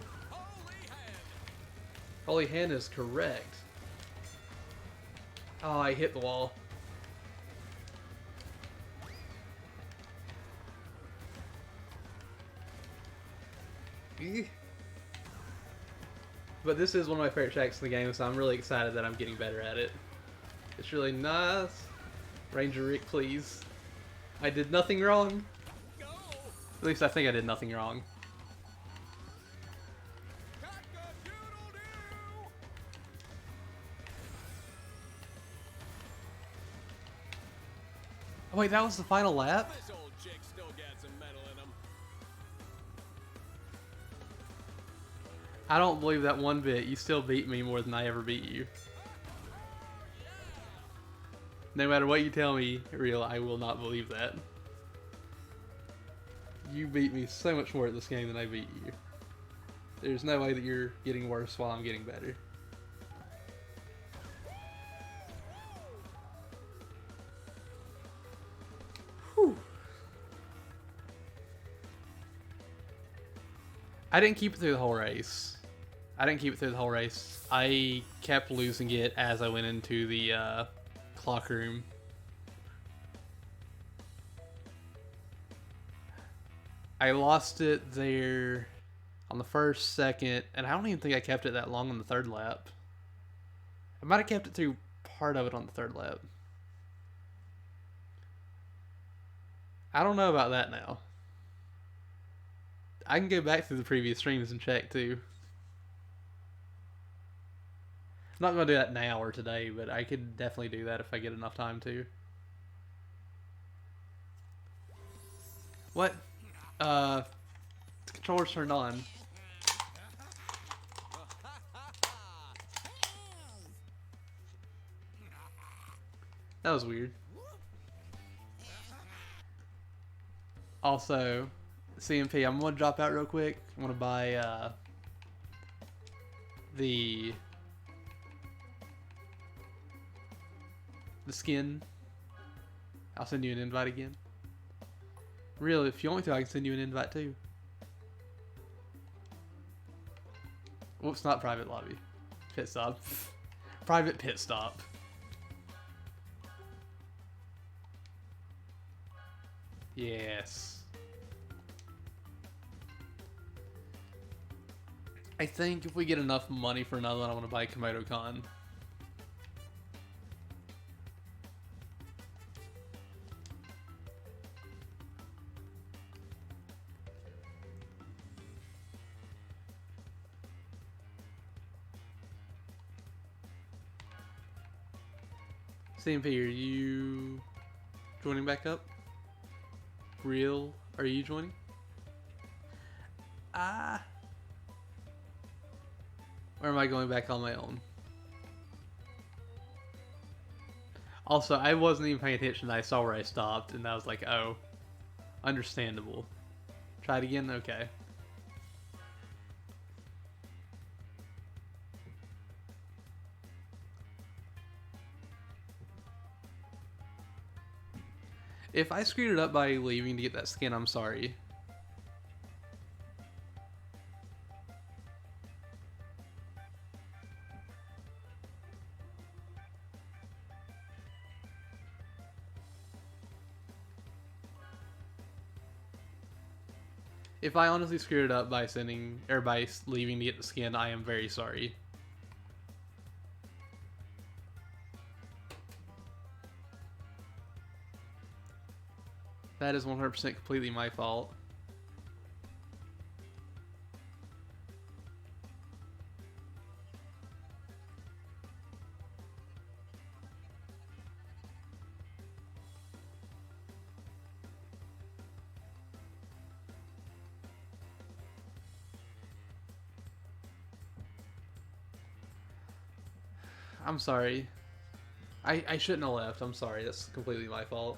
Holy Hand is correct. Oh, I hit the wall. But this is one of my favorite tracks in the game, so I'm really excited that I'm getting better at it. It's really nice. Ranger Rick, please. I did nothing wrong. At least I think I did nothing wrong. Oh wait, that was the final lap? This old chick still got some metal in him. I don't believe that one bit. You still beat me more than I ever beat you. No matter what you tell me, real, I will not believe that. You beat me so much more at this game than I beat you. There's no way that you're getting worse while I'm getting better. Whew. I didn't keep it through the whole race. I kept losing it as I went into the clock room. I lost it there on the first, second, and I don't even think I kept it that long on the third lap. I might have kept it through part of it on the third lap. I don't know about that now. I can go back through the previous streams and check too. I'm not going to do that now or today, but I could definitely do that if I get enough time to. What? The controller's turned on. That was weird. Also, CMP, I'm going to drop out real quick. I'm going to buy the skin. I'll send you an invite again. Really, if you want me to, I can send you an invite too. Whoops, not private lobby. Pit stop. Private pit stop. Yes. I think if we get enough money for another one, I want to buy Komodo Con. CMP, are you joining back up? Real, are you joining? Or am I going back on my own? Also, I wasn't even paying attention. I saw where I stopped, and I was like, oh, understandable. Try it again? Okay. If I screwed it up by leaving to get that skin, I'm sorry. If I honestly screwed it up by sending or by leaving to get the skin, I am very sorry. That is 100% completely my fault. I'm sorry. I shouldn't have left. I'm sorry. That's completely my fault.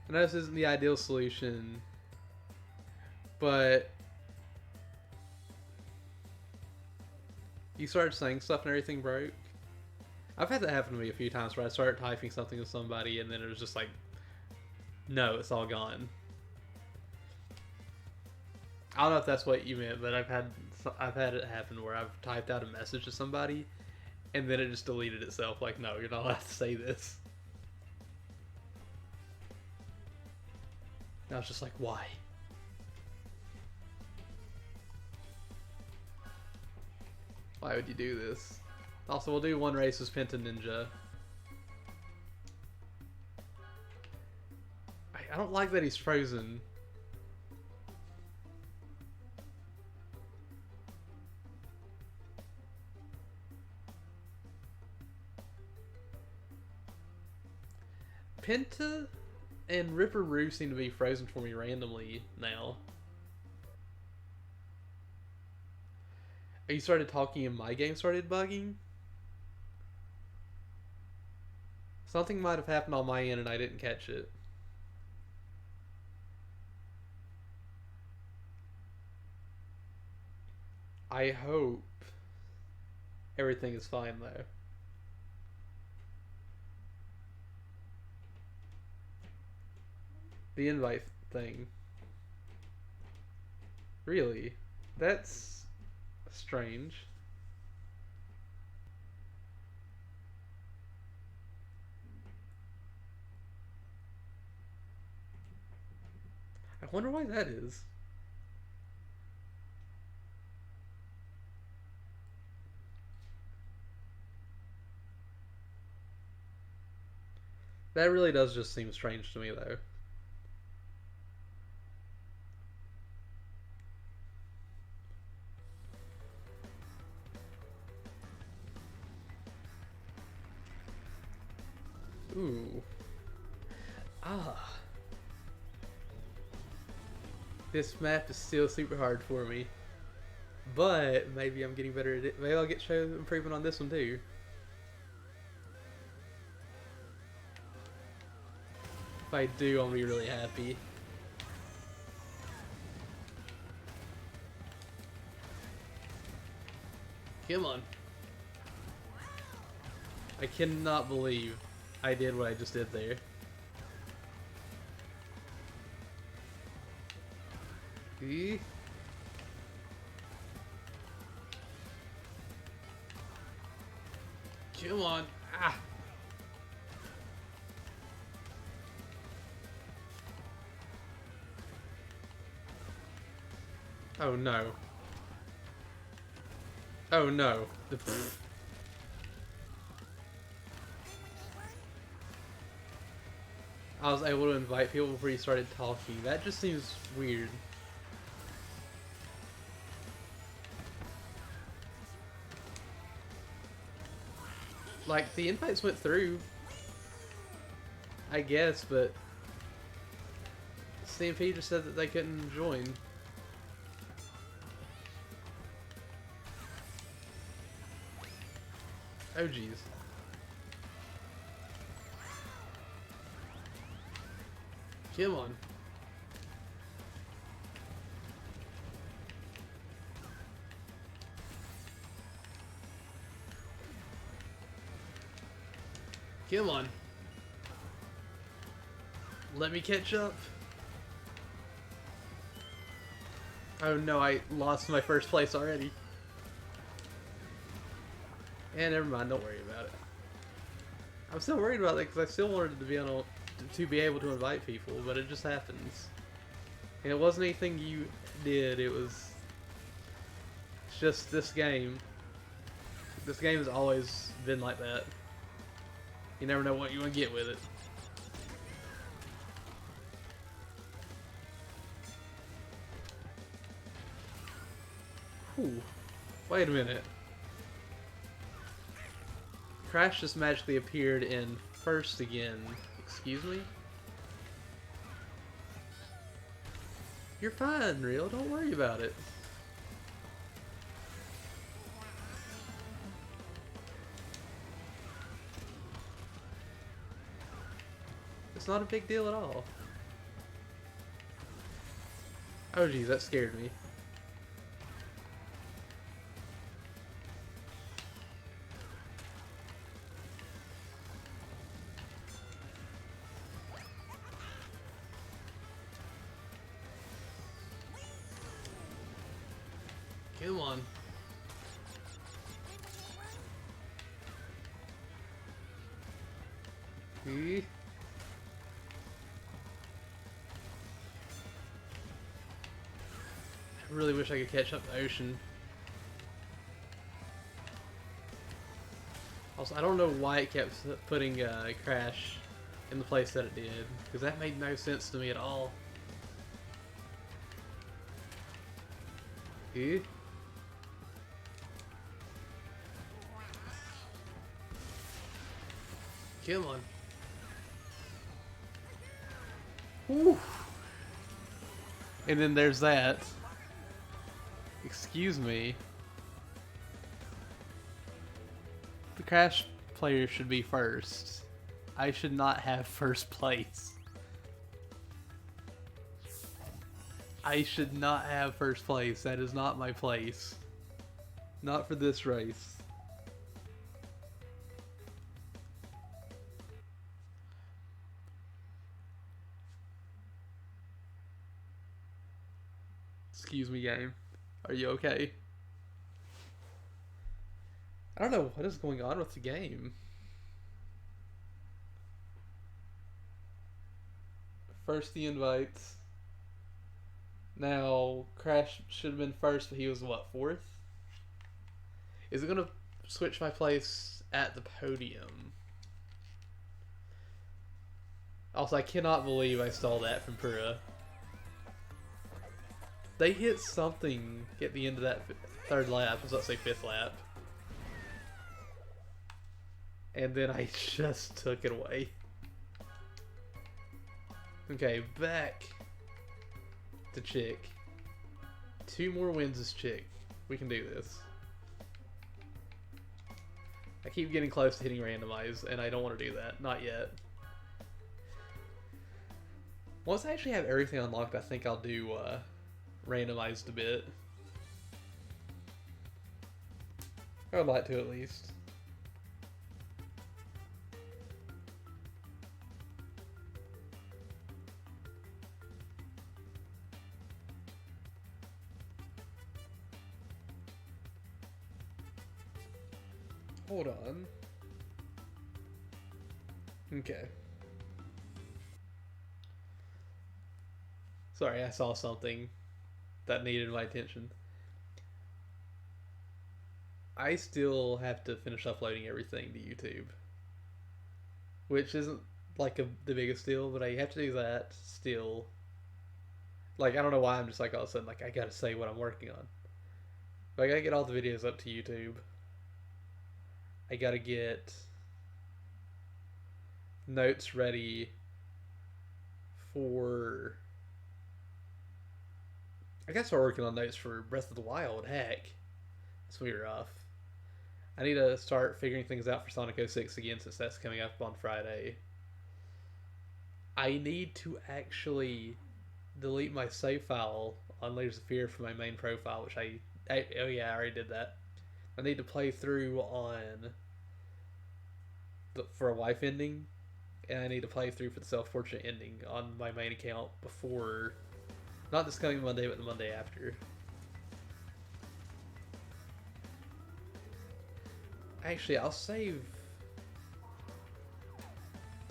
I know this isn't the ideal solution, but you started saying stuff and everything broke. I've had that happen to me a few times where I started typing something with somebody and then it was just like, no, it's all gone. I don't know if that's what you meant, but I've had it happen where I've typed out a message to somebody and then it just deleted itself. Like, no, you're not allowed to say this. And I was just like, why? Why would you do this? Also, we'll do one race as Penta Ninja. I don't like that he's frozen. Penta and Ripper Roo seem to be frozen for me randomly now. You started talking and my game started bugging? Something might have happened on my end and I didn't catch it. I hope everything is fine though. The invite thing. Really? That's strange. I wonder why that is. That really does just seem strange to me though. Ooh. Ah. This map is still super hard for me. But maybe I'm getting better at it. Maybe I'll get show improvement on this one too. If I do, I'll be really happy. Come on. I cannot believe I did what I just did there. E? Come on. Ah. Oh no. Oh no. I was able to invite people before you started talking. That just seems weird. Like, the invites went through, I guess, but CMP just said that they couldn't join. Oh jeez. Come on. Come on. Let me catch up. Oh no, I lost my first place already. And never mind, don't worry about it. I'm still worried about it because I still wanted to be able to invite people, but it just happens. And it wasn't anything you did, it's just this game. This game has always been like that. You never know what you want to get with it. Ooh. Wait a minute. Crash just magically appeared in first again. Excuse me? You're fine, Real. Don't worry about it. It's not a big deal at all. Oh geez, that scared me. Come on. I really wish I could catch up to Ocean. Also, I don't know why it kept putting Crash in the place that it did, because that made no sense to me at all. Come on. Whew. And then there's that. Excuse me. The Crash player should be first. I should not have first place. I should not have first place. That is not my place. Not for this race. Excuse me, game. Are you okay? I don't know what is going on with the game. First the invites. Now, Crash should have been first, but he was, what, fourth? Is it going to switch my place at the podium? Also, I cannot believe I stole that from Pura. They hit something at the end of that third lap. I was about to say fifth lap. And then I just took it away. Okay, back to Chick. 2 more wins as Chick. We can do this. I keep getting close to hitting randomize, and I don't want to do that. Not yet. Once I actually have everything unlocked, I think I'll do randomized a bit. I would like to, at least. Hold on. Okay. Sorry, I saw something that needed my attention. I still have to finish uploading everything to YouTube. Which isn't like the biggest deal, but I have to do that still. Like, I don't know why I'm just like all of a sudden, like, I gotta say what I'm working on. But I gotta get all the videos up to YouTube. I gotta get notes ready for... I guess we're working on notes for Breath of the Wild. Heck, that's gonna be rough. I need to start figuring things out for Sonic 06 again, since that's coming up on Friday. I need to actually delete my save file on Layers of Fear from my main profile, which oh yeah, I already did that. I need to play through on for a wife ending, and I need to play through for the self-portrait ending on my main account before, not this coming Monday, but the Monday after. Actually, I'll save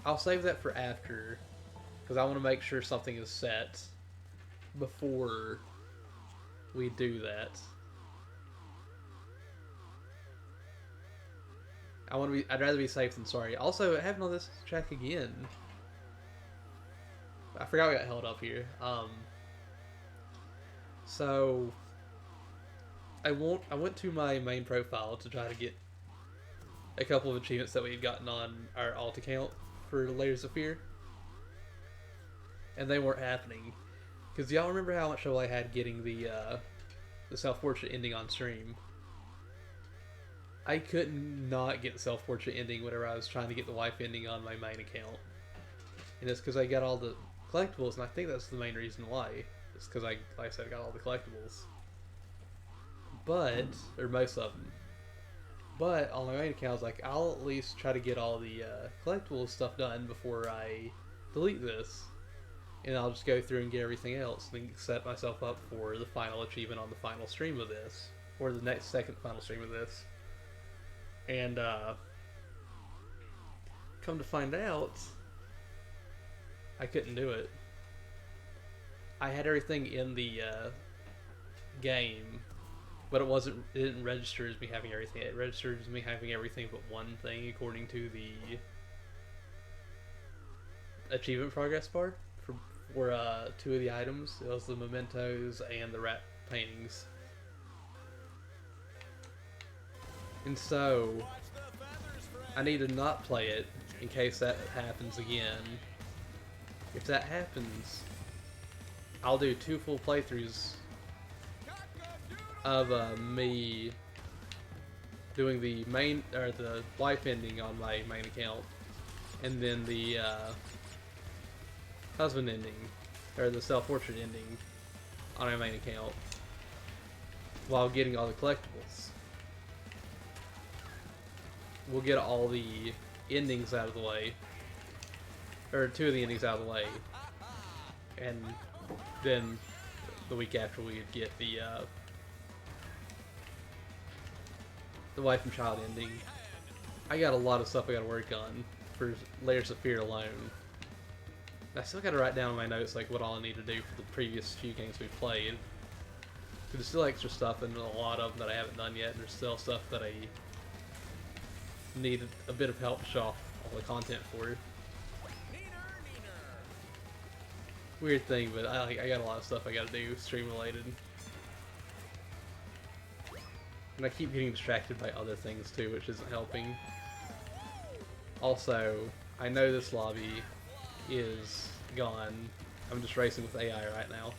that for after, because I want to make sure something is set before we do that. I'd rather be safe than sorry. Also, having all this track again. I forgot we got held up here. So I went to my main profile to try to get a couple of achievements that we had gotten on our alt account for Layers of Fear, and they weren't happening. Because y'all remember how much trouble I had getting the self-portrait ending on stream? I couldn't not get the self-portrait ending whenever I was trying to get the wife ending on my main account. And it's because I got all the collectibles, and I think that's the main reason why. It's because like I said, I got all the collectibles. But, or most of them. But on my main account, I was like, I'll at least try to get all the collectible stuff done before I delete this. And I'll just go through and get everything else, and then set myself up for the final achievement on the final stream of this. Or the second final stream of this. And come to find out, I couldn't do it. I had everything in the game, but it didn't register as me having everything. It registered as me having everything but one thing, according to the achievement progress bar for 2 of the items. It was the mementos and the rat paintings. And so, I need to not play it in case that happens again. If that happens, I'll do 2 full playthroughs of me doing the main, or the wife ending on my main account, and then the husband ending, or the self-portrait ending on our main account, while getting all the collectibles. We'll get all the endings out of the way, or 2 of the endings out of the way, and then the week after we would get the wife and child ending. I got a lot of stuff I gotta work on for Layers of Fear alone. I still gotta write down in my notes like what all I need to do for the previous few games we've played. There's still extra stuff and a lot of them that I haven't done yet, and there's still stuff that I need a bit of help to show off all the content for. Weird thing, but I got a lot of stuff I gotta do stream related. And I keep getting distracted by other things too, which isn't helping. Also, I know this lobby is gone. I'm just racing with AI right now.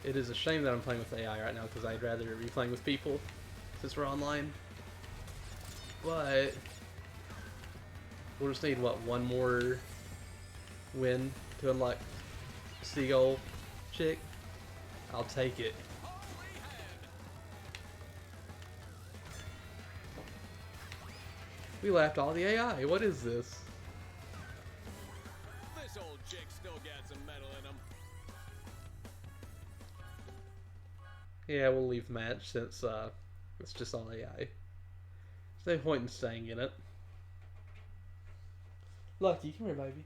It is a shame that I'm playing with AI right now because I'd rather be playing with people since we're online. But we'll just need, what, one more win to unlock Seagull Chick? I'll take it. We laughed all the AI. What is this? This old chick still got some metal in him. Yeah, we'll leave the match since it's just all AI. There's no point in staying in it. Lucky, come here, baby.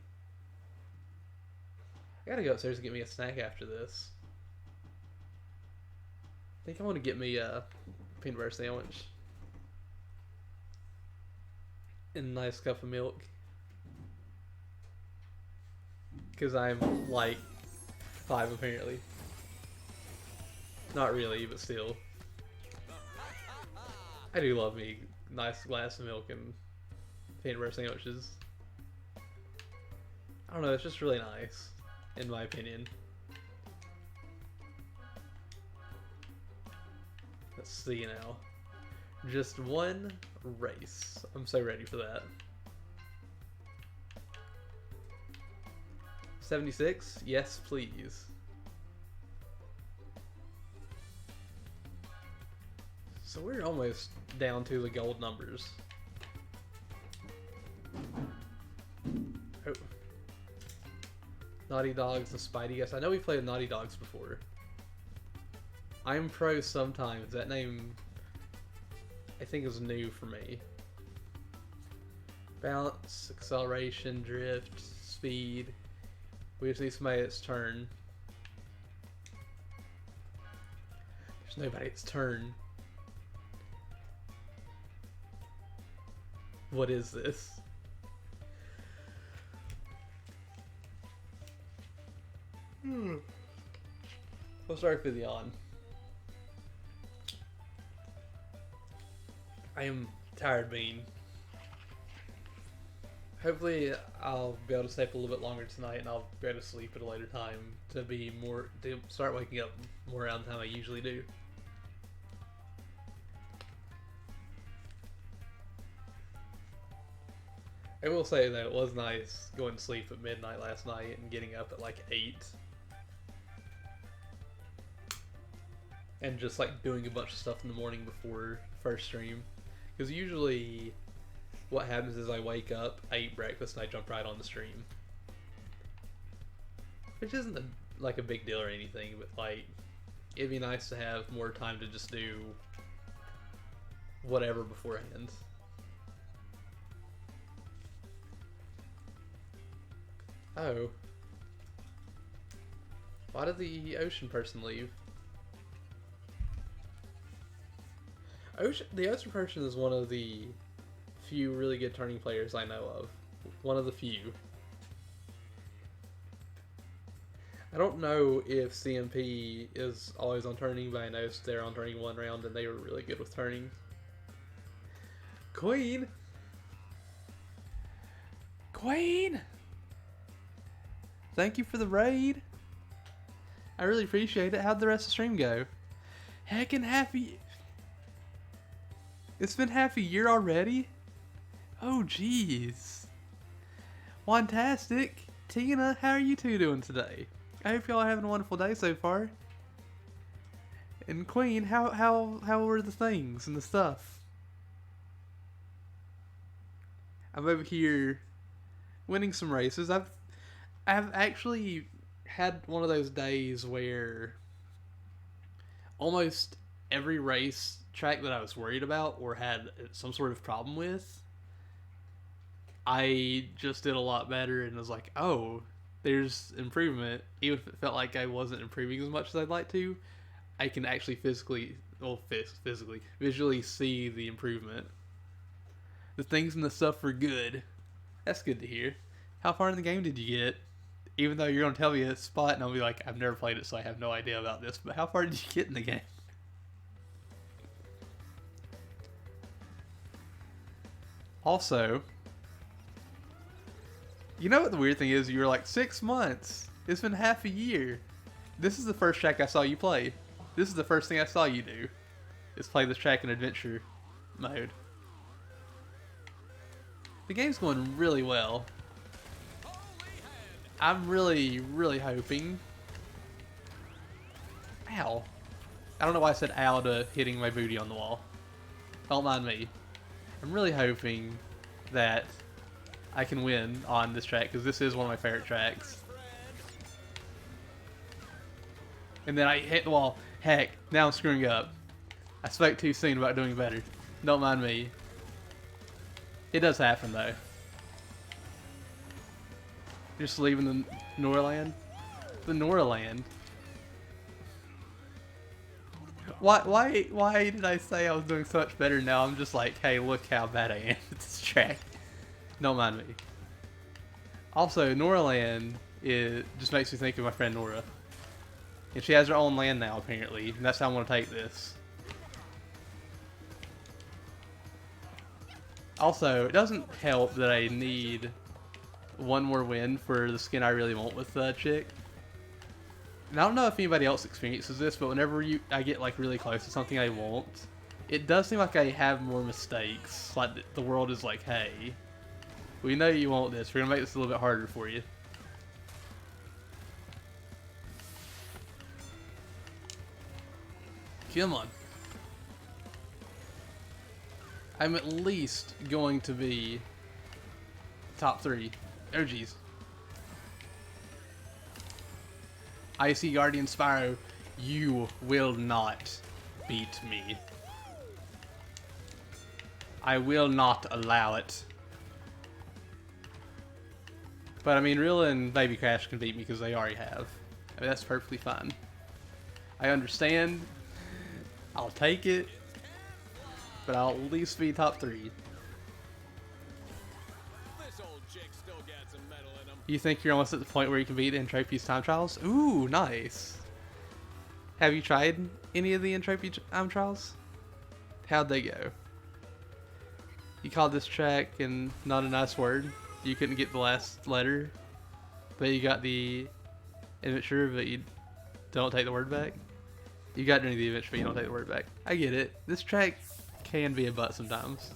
I gotta go upstairs and get me a snack after this. I think I want to get me a peanut butter sandwich. And a nice cup of milk. Because I'm like 5 apparently. Not really, but still. I do love me a nice glass of milk and peanut butter sandwiches. I don't know, it's just really nice, in my opinion. Let's see now. Just one race. I'm so ready for that. 76? Yes, please. So we're almost down to the gold numbers. Oh. Naughty Dogs, the Spidey guys. I know we played Naughty Dogs before. I'm Pro sometimes. That name, I think, is new for me. Balance, acceleration, drift, speed. We just need somebody that's turn. There's nobody that's turn. What is this? We'll start with the on. I am tired being. Hopefully I'll be able to stay up a little bit longer tonight and I'll be able to sleep at a later time to start waking up more around the time I usually do. I will say that it was nice going to sleep at midnight last night and getting up at like 8. And just like doing a bunch of stuff in the morning before first stream. Because usually what happens is I wake up, I eat breakfast, and I jump right on the stream. Which isn't like a big deal or anything, but like it'd be nice to have more time to just do whatever beforehand. Oh. Why did the ocean person leave? The ocean person is one of the few really good turning players I know of. One of the few. I don't know if CMP is always on turning, but I know they're on turning one round and they were really good with turning. Queen! Queen! Thank you for the raid. I really appreciate it. How'd the rest of the stream go? Heckin' happy. It's been half a year already? Oh, jeez. Fantastic. Tina, how are you two doing today? I hope y'all are having a wonderful day so far. And Queen, how were the things and the stuff? I'm over here winning some races. I've actually had one of those days where almost every race track that I was worried about or had some sort of problem with, I just did a lot better and was like, oh, there's improvement. Even if it felt like I wasn't improving as much as I'd like to, I can actually visually see the improvement. The things and the stuff were good. That's good to hear. How far in the game did you get? Even though you're going to tell me a spot and I'll be like, I've never played it so I have no idea about this, but how far did you get in the game? Also, you know what the weird thing is? You were like 6 months. It's been half a year. This is the first track I saw you play. This is the first thing I saw you do. Is play this track in adventure mode. The game's going really well. I'm really, really hoping. Ow. I don't know why I said ow to hitting my booty on the wall. Don't mind me. I'm really hoping that I can win on this track because this is one of my favorite tracks. And then I hit the wall. Heck, now I'm screwing up. I spoke too soon about doing better. Don't mind me. It does happen though. Just leaving the Norland. The Norland. Why did I say I was doing so much better now? I'm just like, hey, look how bad I am at this track. Don't mind me. Also, Noraland just makes me think of my friend Nora. And she has her own land now, apparently. And that's how I'm going to take this. Also, it doesn't help that I need one more win for the skin I really want with the chick. And I don't know if anybody else experiences this, but whenever I get like really close to something I want, it does seem like I have more mistakes. Like the world is like, hey, we know you want this. We're going to make this a little bit harder for you. Come on. I'm at least going to be top 3. Oh, jeez. Icy Guardian Spyro, you will not beat me. I will not allow it. But I mean, Rilla and Baby Crash can beat me because they already have. I mean, that's perfectly fine. I understand. I'll take it. But I'll at least be top 3. This old chick still got some metal in him. You think you're almost at the point where you can beat Entropy's time trials? Ooh, nice. Have you tried any of the Entropy time trials? How'd they go? You called this track and not a nice word. You couldn't get the last letter, but you got the adventure, but you don't take the word back. You got any of the adventure, but you don't take the word back. I get it. This track can be a butt sometimes.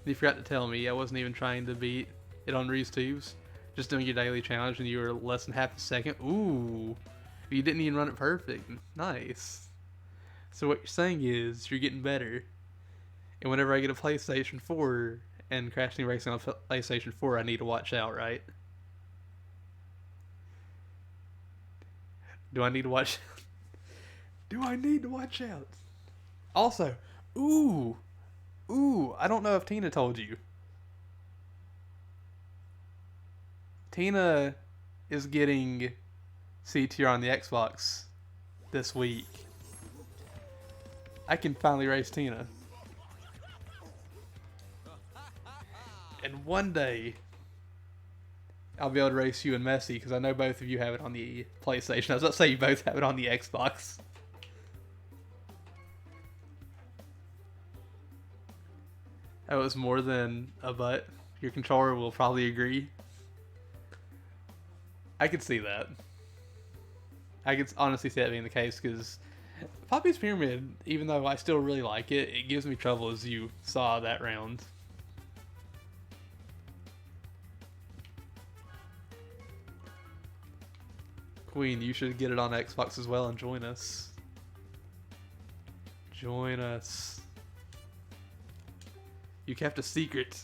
You forgot to tell me I wasn't even trying to beat it on Reese Tubes. Just doing your daily challenge and you were less than half a second. Ooh. You didn't even run it perfect. Nice. So what you're saying is you're getting better. And whenever I get a PlayStation 4 and Crash Team Racing on PlayStation 4, I need to watch out, right? Do I need to watch out? Do I need to watch out? Also, ooh, I don't know if Tina told you. Tina is getting C tier on the Xbox this week. I can finally race Tina. And one day, I'll be able to race you and Messi because I know both of you have it on the PlayStation. I was about to say you both have it on the Xbox. That was more than a butt. Your controller will probably agree. I could see that. I could honestly see that being the case because Poppy's Pyramid, even though I still really like it, it gives me trouble, as you saw that round. Queen, you should get it on Xbox as well and join us. Join us. You kept a secret.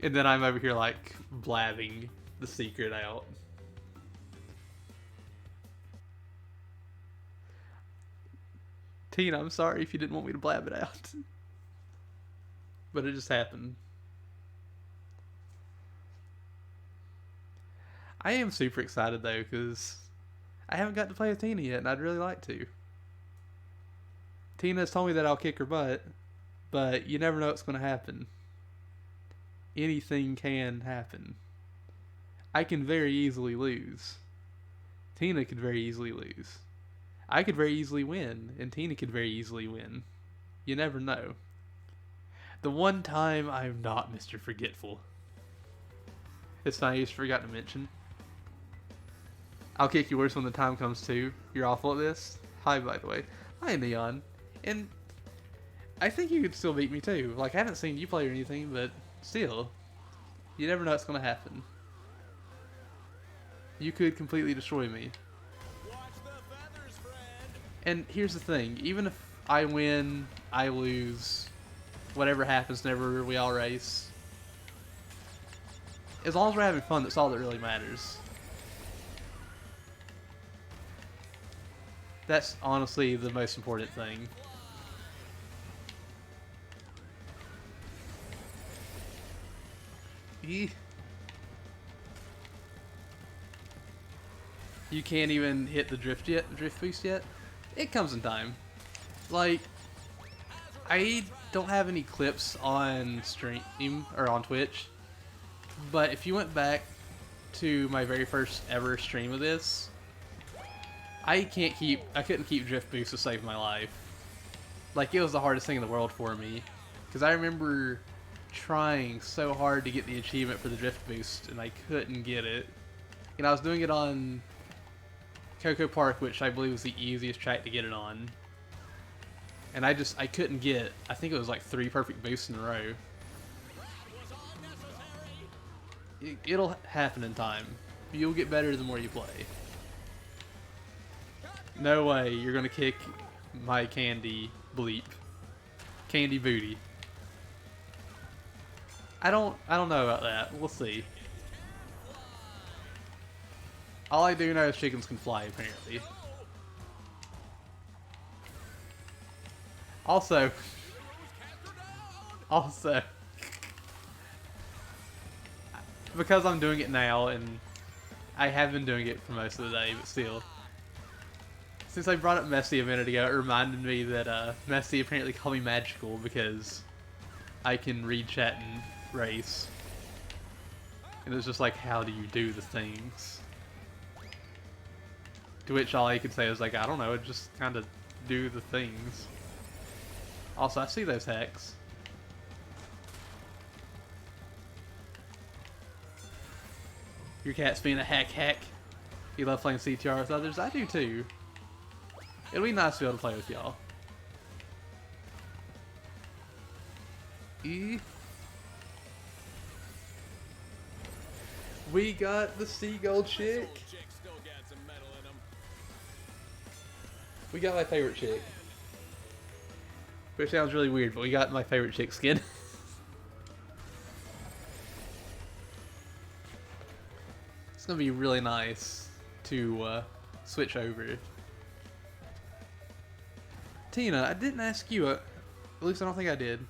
And then I'm over here like blabbing the secret out. Tina, I'm sorry if you didn't want me to blab it out. But it just happened. I am super excited though, because I haven't got to play with Tina yet, and I'd really like to. Tina's told me that I'll kick her butt, but you never know what's going to happen. Anything can happen. I can very easily lose. Tina could very easily lose. I could very easily win, and Tina could very easily win. You never know. The one time I'm not Mr. Forgetful. It's not I just forgot to mention. I'll kick you worse when the time comes too. You're awful at this. Hi, by the way. Hi, Neon. And I think you could still beat me too. Like, I haven't seen you play or anything, but still. You never know what's going to happen. You could completely destroy me. Watch the feathers, friend. And here's the thing. Even if I win, I lose, whatever happens whenever we all race, as long as we're having fun, that's all that really matters. That's honestly the most important thing. Eeh. You can't even hit the drift boost yet? It comes in time. Like, I don't have any clips on stream or on Twitch, but if you went back to my very first ever stream of this, I couldn't keep drift boost to save my life. Like, it was the hardest thing in the world for me, because I remember trying so hard to get the achievement for the drift boost, and I couldn't get it. And I was doing it on Cocoa Park, which I believe was the easiest track to get it on. And I couldn't get, I think it was like 3 perfect boosts in a row. It'll happen in time. You'll get better the more you play. No way you're gonna kick my candy bleep. Candy booty. I don't know about that. We'll see. All I do know is chickens can fly, apparently. Also, because I'm doing it now, and I have been doing it for most of the day, but still. Since I brought up Messy a minute ago, it reminded me that Messy apparently called me magical because I can read chat and race. And it was just like, how do you do the things? To which all I could say was like, I don't know, just kind of do the things. Also, I see those hacks. Your cat's being a hack. You love playing CTR with others? I do too. It'll be nice to be able to play with y'all. We got the seagull chick. Still got some metal in 'em. We got my favorite chick. Which sounds really weird, but we got my favorite chick skin. It's gonna be really nice to switch over. Tina, I didn't ask you, at least I don't think I did.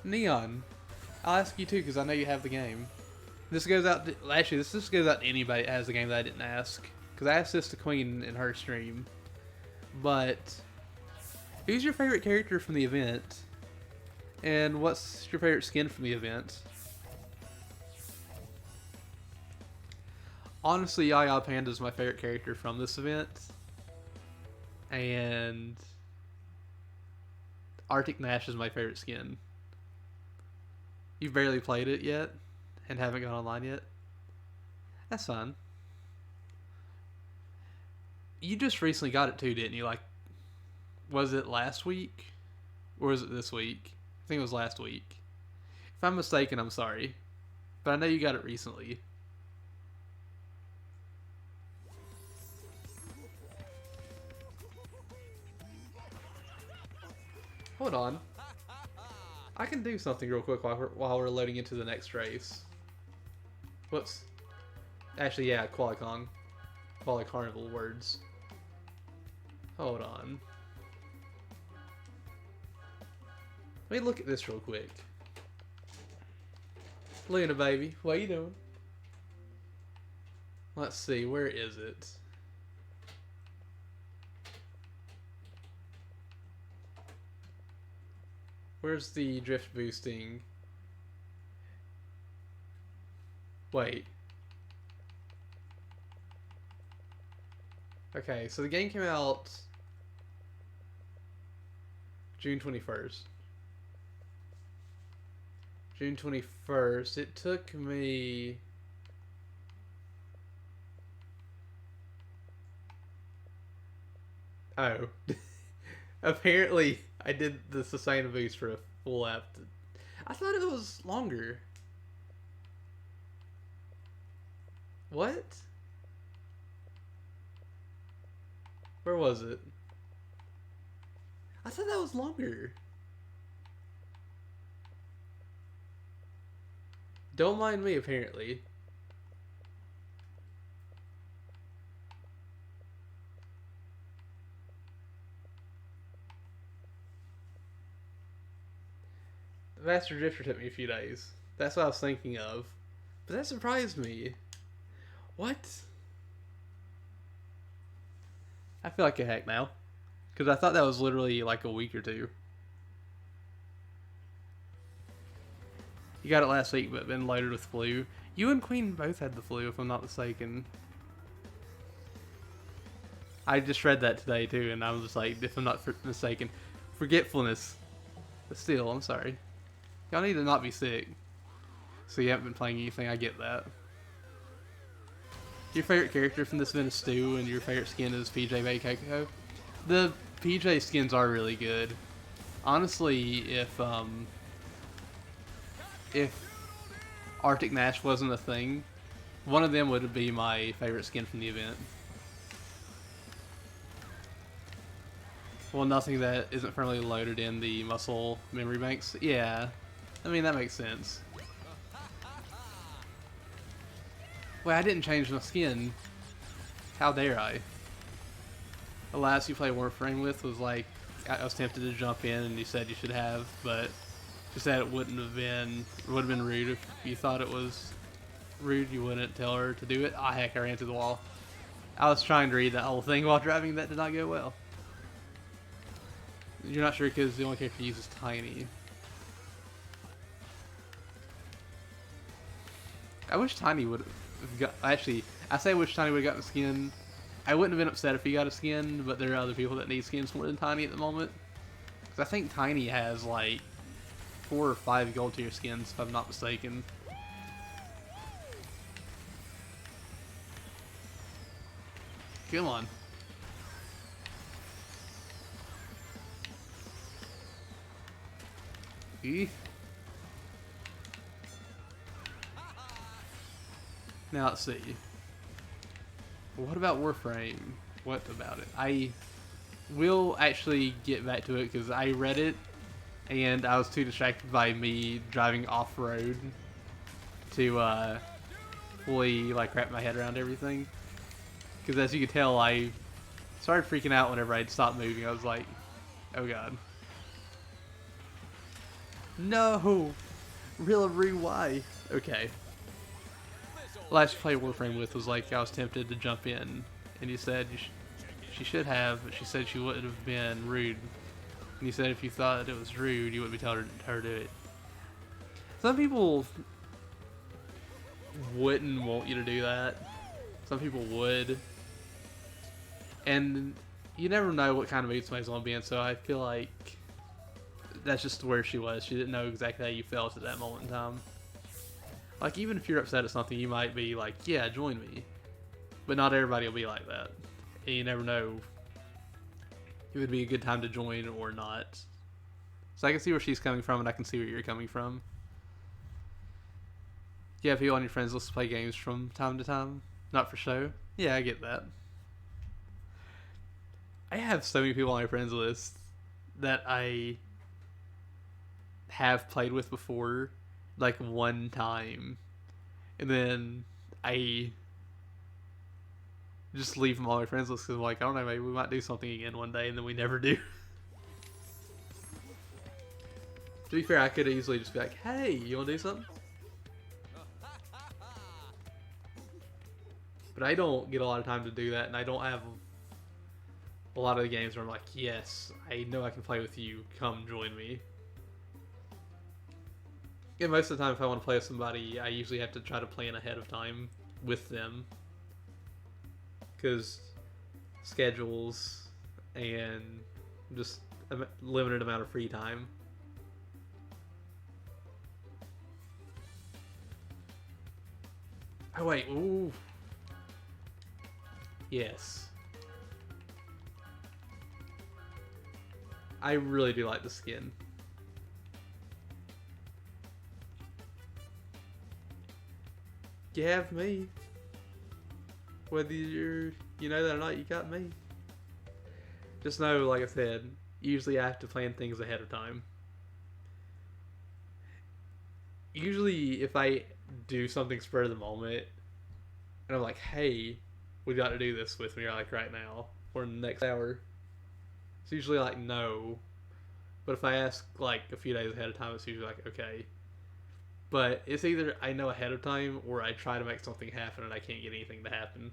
Neon, I'll ask you too because I know you have the game. This goes out to, actually, this just goes out to anybody that has the game that I didn't ask. Because I asked this to Queen in her stream. But, who's your favorite character from the event? And what's your favorite skin from the event? Honestly, Yaya Panda is my favorite character from this event. And Arctic Nash is my favorite skin. You've barely played it yet? And haven't gone online yet? That's fine. You just recently got it too, didn't you? Like Was it last week? Or was it this week? I think it was last week. If I'm mistaken, I'm sorry. But I know you got it recently. Hold on. I can do something real quick while we're loading into the next race. Whoops. Actually, yeah, Qualicon. Qualicarnival words. Hold on. Let me look at this real quick. Luna, baby, what you doing? Let's see, where is it? Where's the drift boosting? Wait. Okay, so the game came out June 21st. June 21st. It took me... Oh. Apparently, I did the Sustainer boost for a full lap. I thought it was longer. What? Where was it? I thought that was longer. Don't mind me, apparently. The Master Drifter took me a few days. That's what I was thinking of. But that surprised me. What? I feel like a hack now. Because I thought that was literally like a week or two. You got it last week, but been loaded with flu. You and Queen both had the flu, if I'm not mistaken. I just read that today, too, and I was just like, if I'm not mistaken. Forgetfulness. But still, I'm sorry. Y'all need to not be sick. So you haven't been playing anything, I get that. Your favorite character from this event is Stu, and your favorite skin is PJ Bakeko. The PJ skins are really good. Honestly, if Arctic Nash wasn't a thing, one of them would be my favorite skin from the event. Well, nothing that isn't firmly loaded in the muscle memory banks. Yeah, I mean, that makes sense. Wait, I didn't change my skin. How dare I? The last you played Warframe with was like, I was tempted to jump in and you said you should have, but you said it would have been rude if you thought it was rude. You wouldn't tell her to do it. Ah, heck, I ran through the wall. I was trying to read that whole thing while driving. That did not go well. You're not sure because the only character you use is Tiny. I wish Tiny would have got... Actually, I say I wish Tiny would have gotten a skin. I wouldn't have been upset if he got a skin, but there are other people that need skins more than Tiny at the moment. Because I think Tiny has like 4 or 5 gold tier skins, if I'm not mistaken. Come on. Eeh. Now let's see. What about Warframe? What about it? I will actually get back to it because I read it and I was too distracted by me driving off-road to fully like wrap my head around everything. Because as you can tell, I started freaking out whenever I'd stopped moving. I was like, oh god. No! Really, why? Okay. Last you played Warframe with was like, I was tempted to jump in, and you said she should have, but she said she wouldn't have been rude. And you said if you thought it was rude, you wouldn't be telling her to do it. Some people wouldn't want you to do that. Some people would. And you never know what kind of mood somebody's going to be in, so I feel like that's just where she was. She didn't know exactly how you felt at that moment in time. Like, even if you're upset at something, you might be like, yeah, join me. But not everybody will be like that. And you never know it would be a good time to join or not. So I can see where she's coming from, and I can see where you're coming from. You have people on your friends list to play games from time to time, not for show. Yeah, I get that. I have so many people on my friends list that I have played with before, like one time, and then I just leave them on my friends list because I'm like, I don't know, maybe we might do something again one day, and then we never do. To be fair, I could easily just be like, hey, you want to do something? But I don't get a lot of time to do that, and I don't have a lot of the games where I'm like, yes, I know I can play with you, come join me. And most of the time, if I want to play with somebody, I usually have to try to plan ahead of time with them. Because schedules and just a limited amount of free time. Oh wait, ooh. Yes. I really do like the skin. You have me. Whether you know that or not, you got me. Just know, like I said, usually I have to plan things ahead of time. Usually, if I do something spur of the moment, and I'm like, hey, we got to do this with me, like right now, or in the next hour, it's usually like, no. But if I ask like a few days ahead of time, it's usually like, okay. But it's either I know ahead of time, or I try to make something happen and I can't get anything to happen.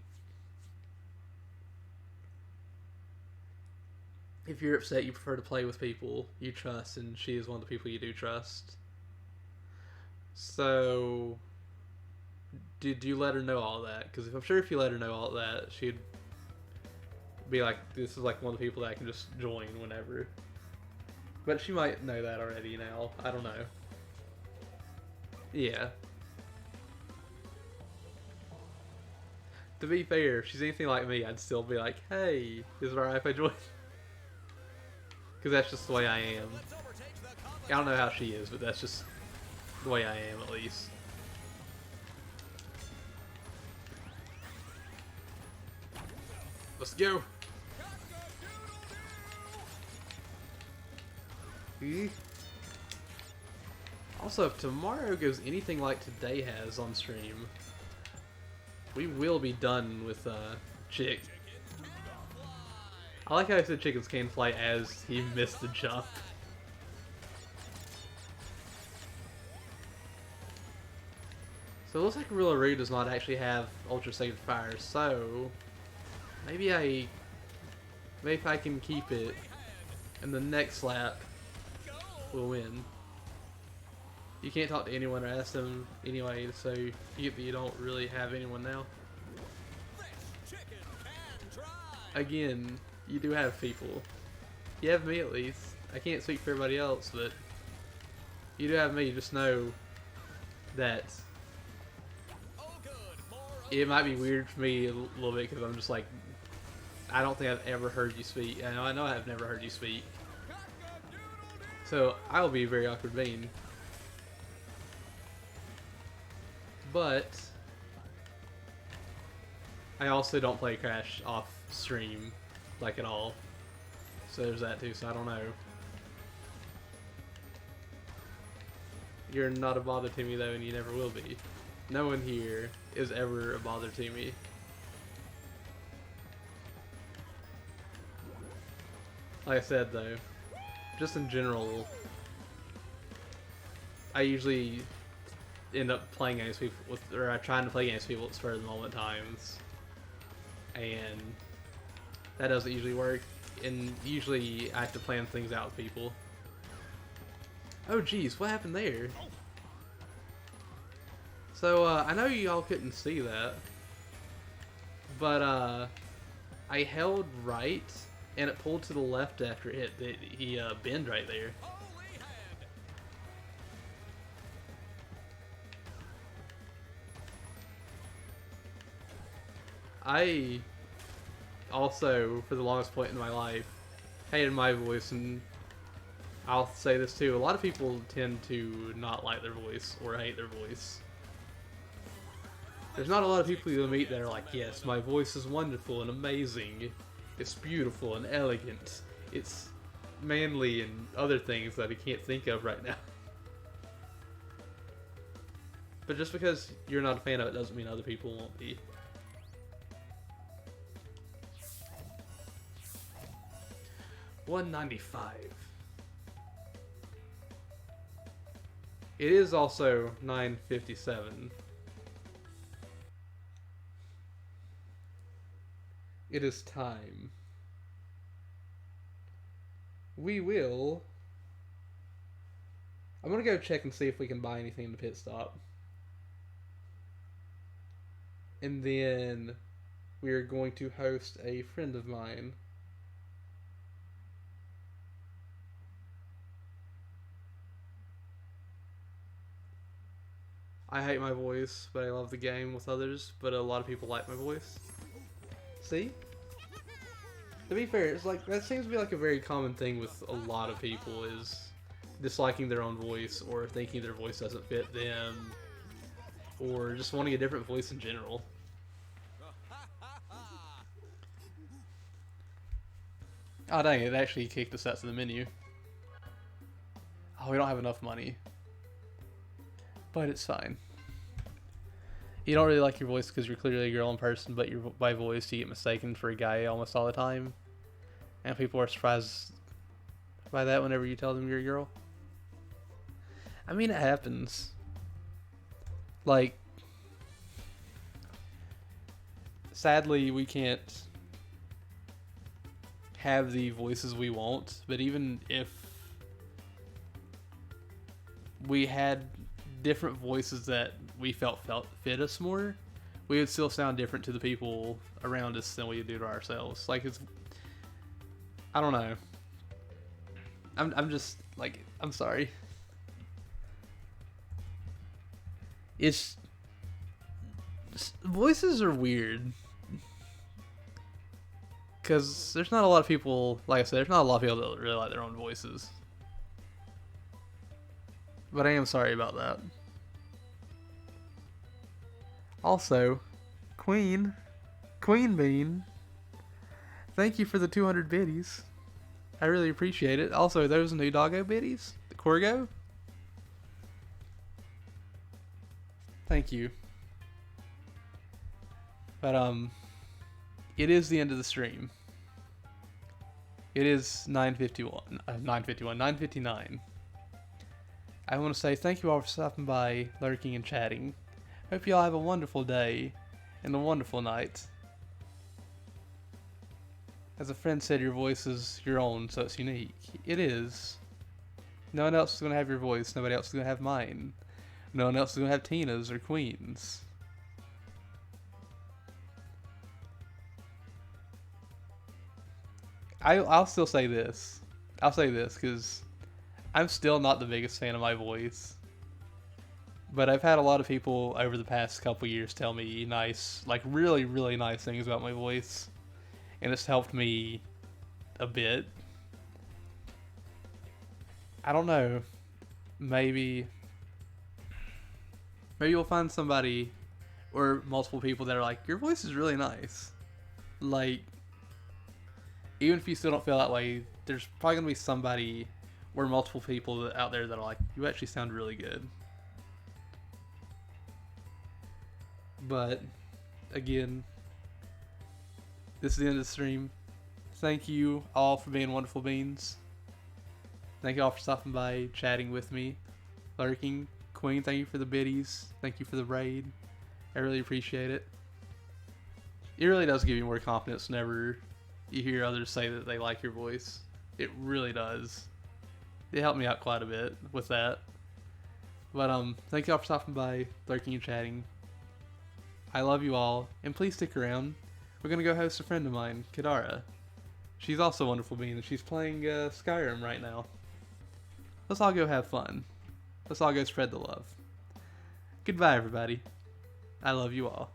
If you're upset, you prefer to play with people you trust, and she is one of the people you do trust. So, did you let her know all that? Because I'm sure if you let her know all that, she'd be like, this is like one of the people that I can just join whenever. But she might know that already now. I don't know. Yeah. To be fair, if she's anything like me, I'd still be like, hey, is it alright if I join? Because that's just the way I am. I don't know how she is, but that's just the way I am, at least. Let's go. Also, if tomorrow goes anything like today has on stream, we will be done with Chick. I like how I said chickens can fly as he missed the jump. So it looks like Rillaroo does not actually have Ultra Sacred Fire, so maybe if I can keep it, and the next lap we'll win. You can't talk to anyone or ask them anyway, so you don't really have anyone now. Again, you do have people. You have me at least. I can't speak for everybody else, but you do have me. Just know that it might be weird for me a little bit because I'm just like, I don't think I've ever heard you speak. I know I've never heard you speak. So I'll be very awkward being. But I also don't play Crash off stream, like at all. So there's that too, so I don't know. You're not a bother to me though, and you never will be. No one here is ever a bother to me. Like I said though, just in general, I usually end up playing against people or I'm trying to play against people at spur of the moment times, and that doesn't usually work. And usually I have to plan things out with people. Oh geez, what happened there? So I know y'all couldn't see that, but I held right and it pulled to the left after it hit the bend right there. I also, for the longest point in my life, hated my voice, and I'll say this too, a lot of people tend to not like their voice or hate their voice. There's not a lot of people you'll meet that are like, yes, my voice is wonderful and amazing. It's beautiful and elegant. It's manly and other things that I can't think of right now. But just because you're not a fan of it doesn't mean other people won't be. $195. It is also $9.57. It is time. We will. I'm gonna go check and see if we can buy anything in the pit stop. And then we are going to host a friend of mine. I hate my voice, but I love the game with others, but a lot of people like my voice. See? To be fair, it's like, that seems to be like a very common thing with a lot of people, is disliking their own voice, or thinking their voice doesn't fit them, or just wanting a different voice in general. Oh dang, it actually kicked us out to the menu. Oh, we don't have enough money. But it's fine. You don't really like your voice because you're clearly a girl in person, but by voice you get mistaken for a guy almost all the time. And people are surprised by that whenever you tell them you're a girl. I mean, it happens. Like, sadly, we can't have the voices we want, but even if we had different voices that we felt fit us more, we would still sound different to the people around us than we do to ourselves. Like, it's, I don't know. I'm just like, I'm sorry. It's voices are weird. Because there's not a lot of people, like I said, there's not a lot of people that really like their own voices. But I am sorry about that. Also, Queen Bean, thank you for the 200 biddies. I really appreciate it. Also, those new doggo biddies, the Corgo. Thank you. But it is the end of the stream. It is 9:59. I want to say thank you all for stopping by, lurking, and chatting. Hope you all have a wonderful day and a wonderful night. As a friend said, your voice is your own, so it's unique. It is. No one else is going to have your voice. Nobody else is going to have mine. No one else is going to have Tina's or Queen's. I'll still say this. I'll say this because I'm still not the biggest fan of my voice. But I've had a lot of people over the past couple years tell me nice, like really, really nice things about my voice. And it's helped me a bit. I don't know. Maybe we'll find somebody or multiple people that are like, your voice is really nice. Like, even if you still don't feel that way, there's probably going to be somebody or multiple people out there that are like, you actually sound really good. But, again, this is the end of the stream. Thank you all for being wonderful beans. Thank you all for stopping by, chatting with me, lurking. Queen, thank you for the biddies. Thank you for the raid. I really appreciate it. It really does give you more confidence whenever you hear others say that they like your voice. It really does. It helped me out quite a bit with that. But thank you all for stopping by, lurking and chatting. I love you all, and please stick around. We're gonna go host a friend of mine, Kadara. She's also a wonderful being, and she's playing Skyrim right now. Let's all go have fun. Let's all go spread the love. Goodbye, everybody. I love you all.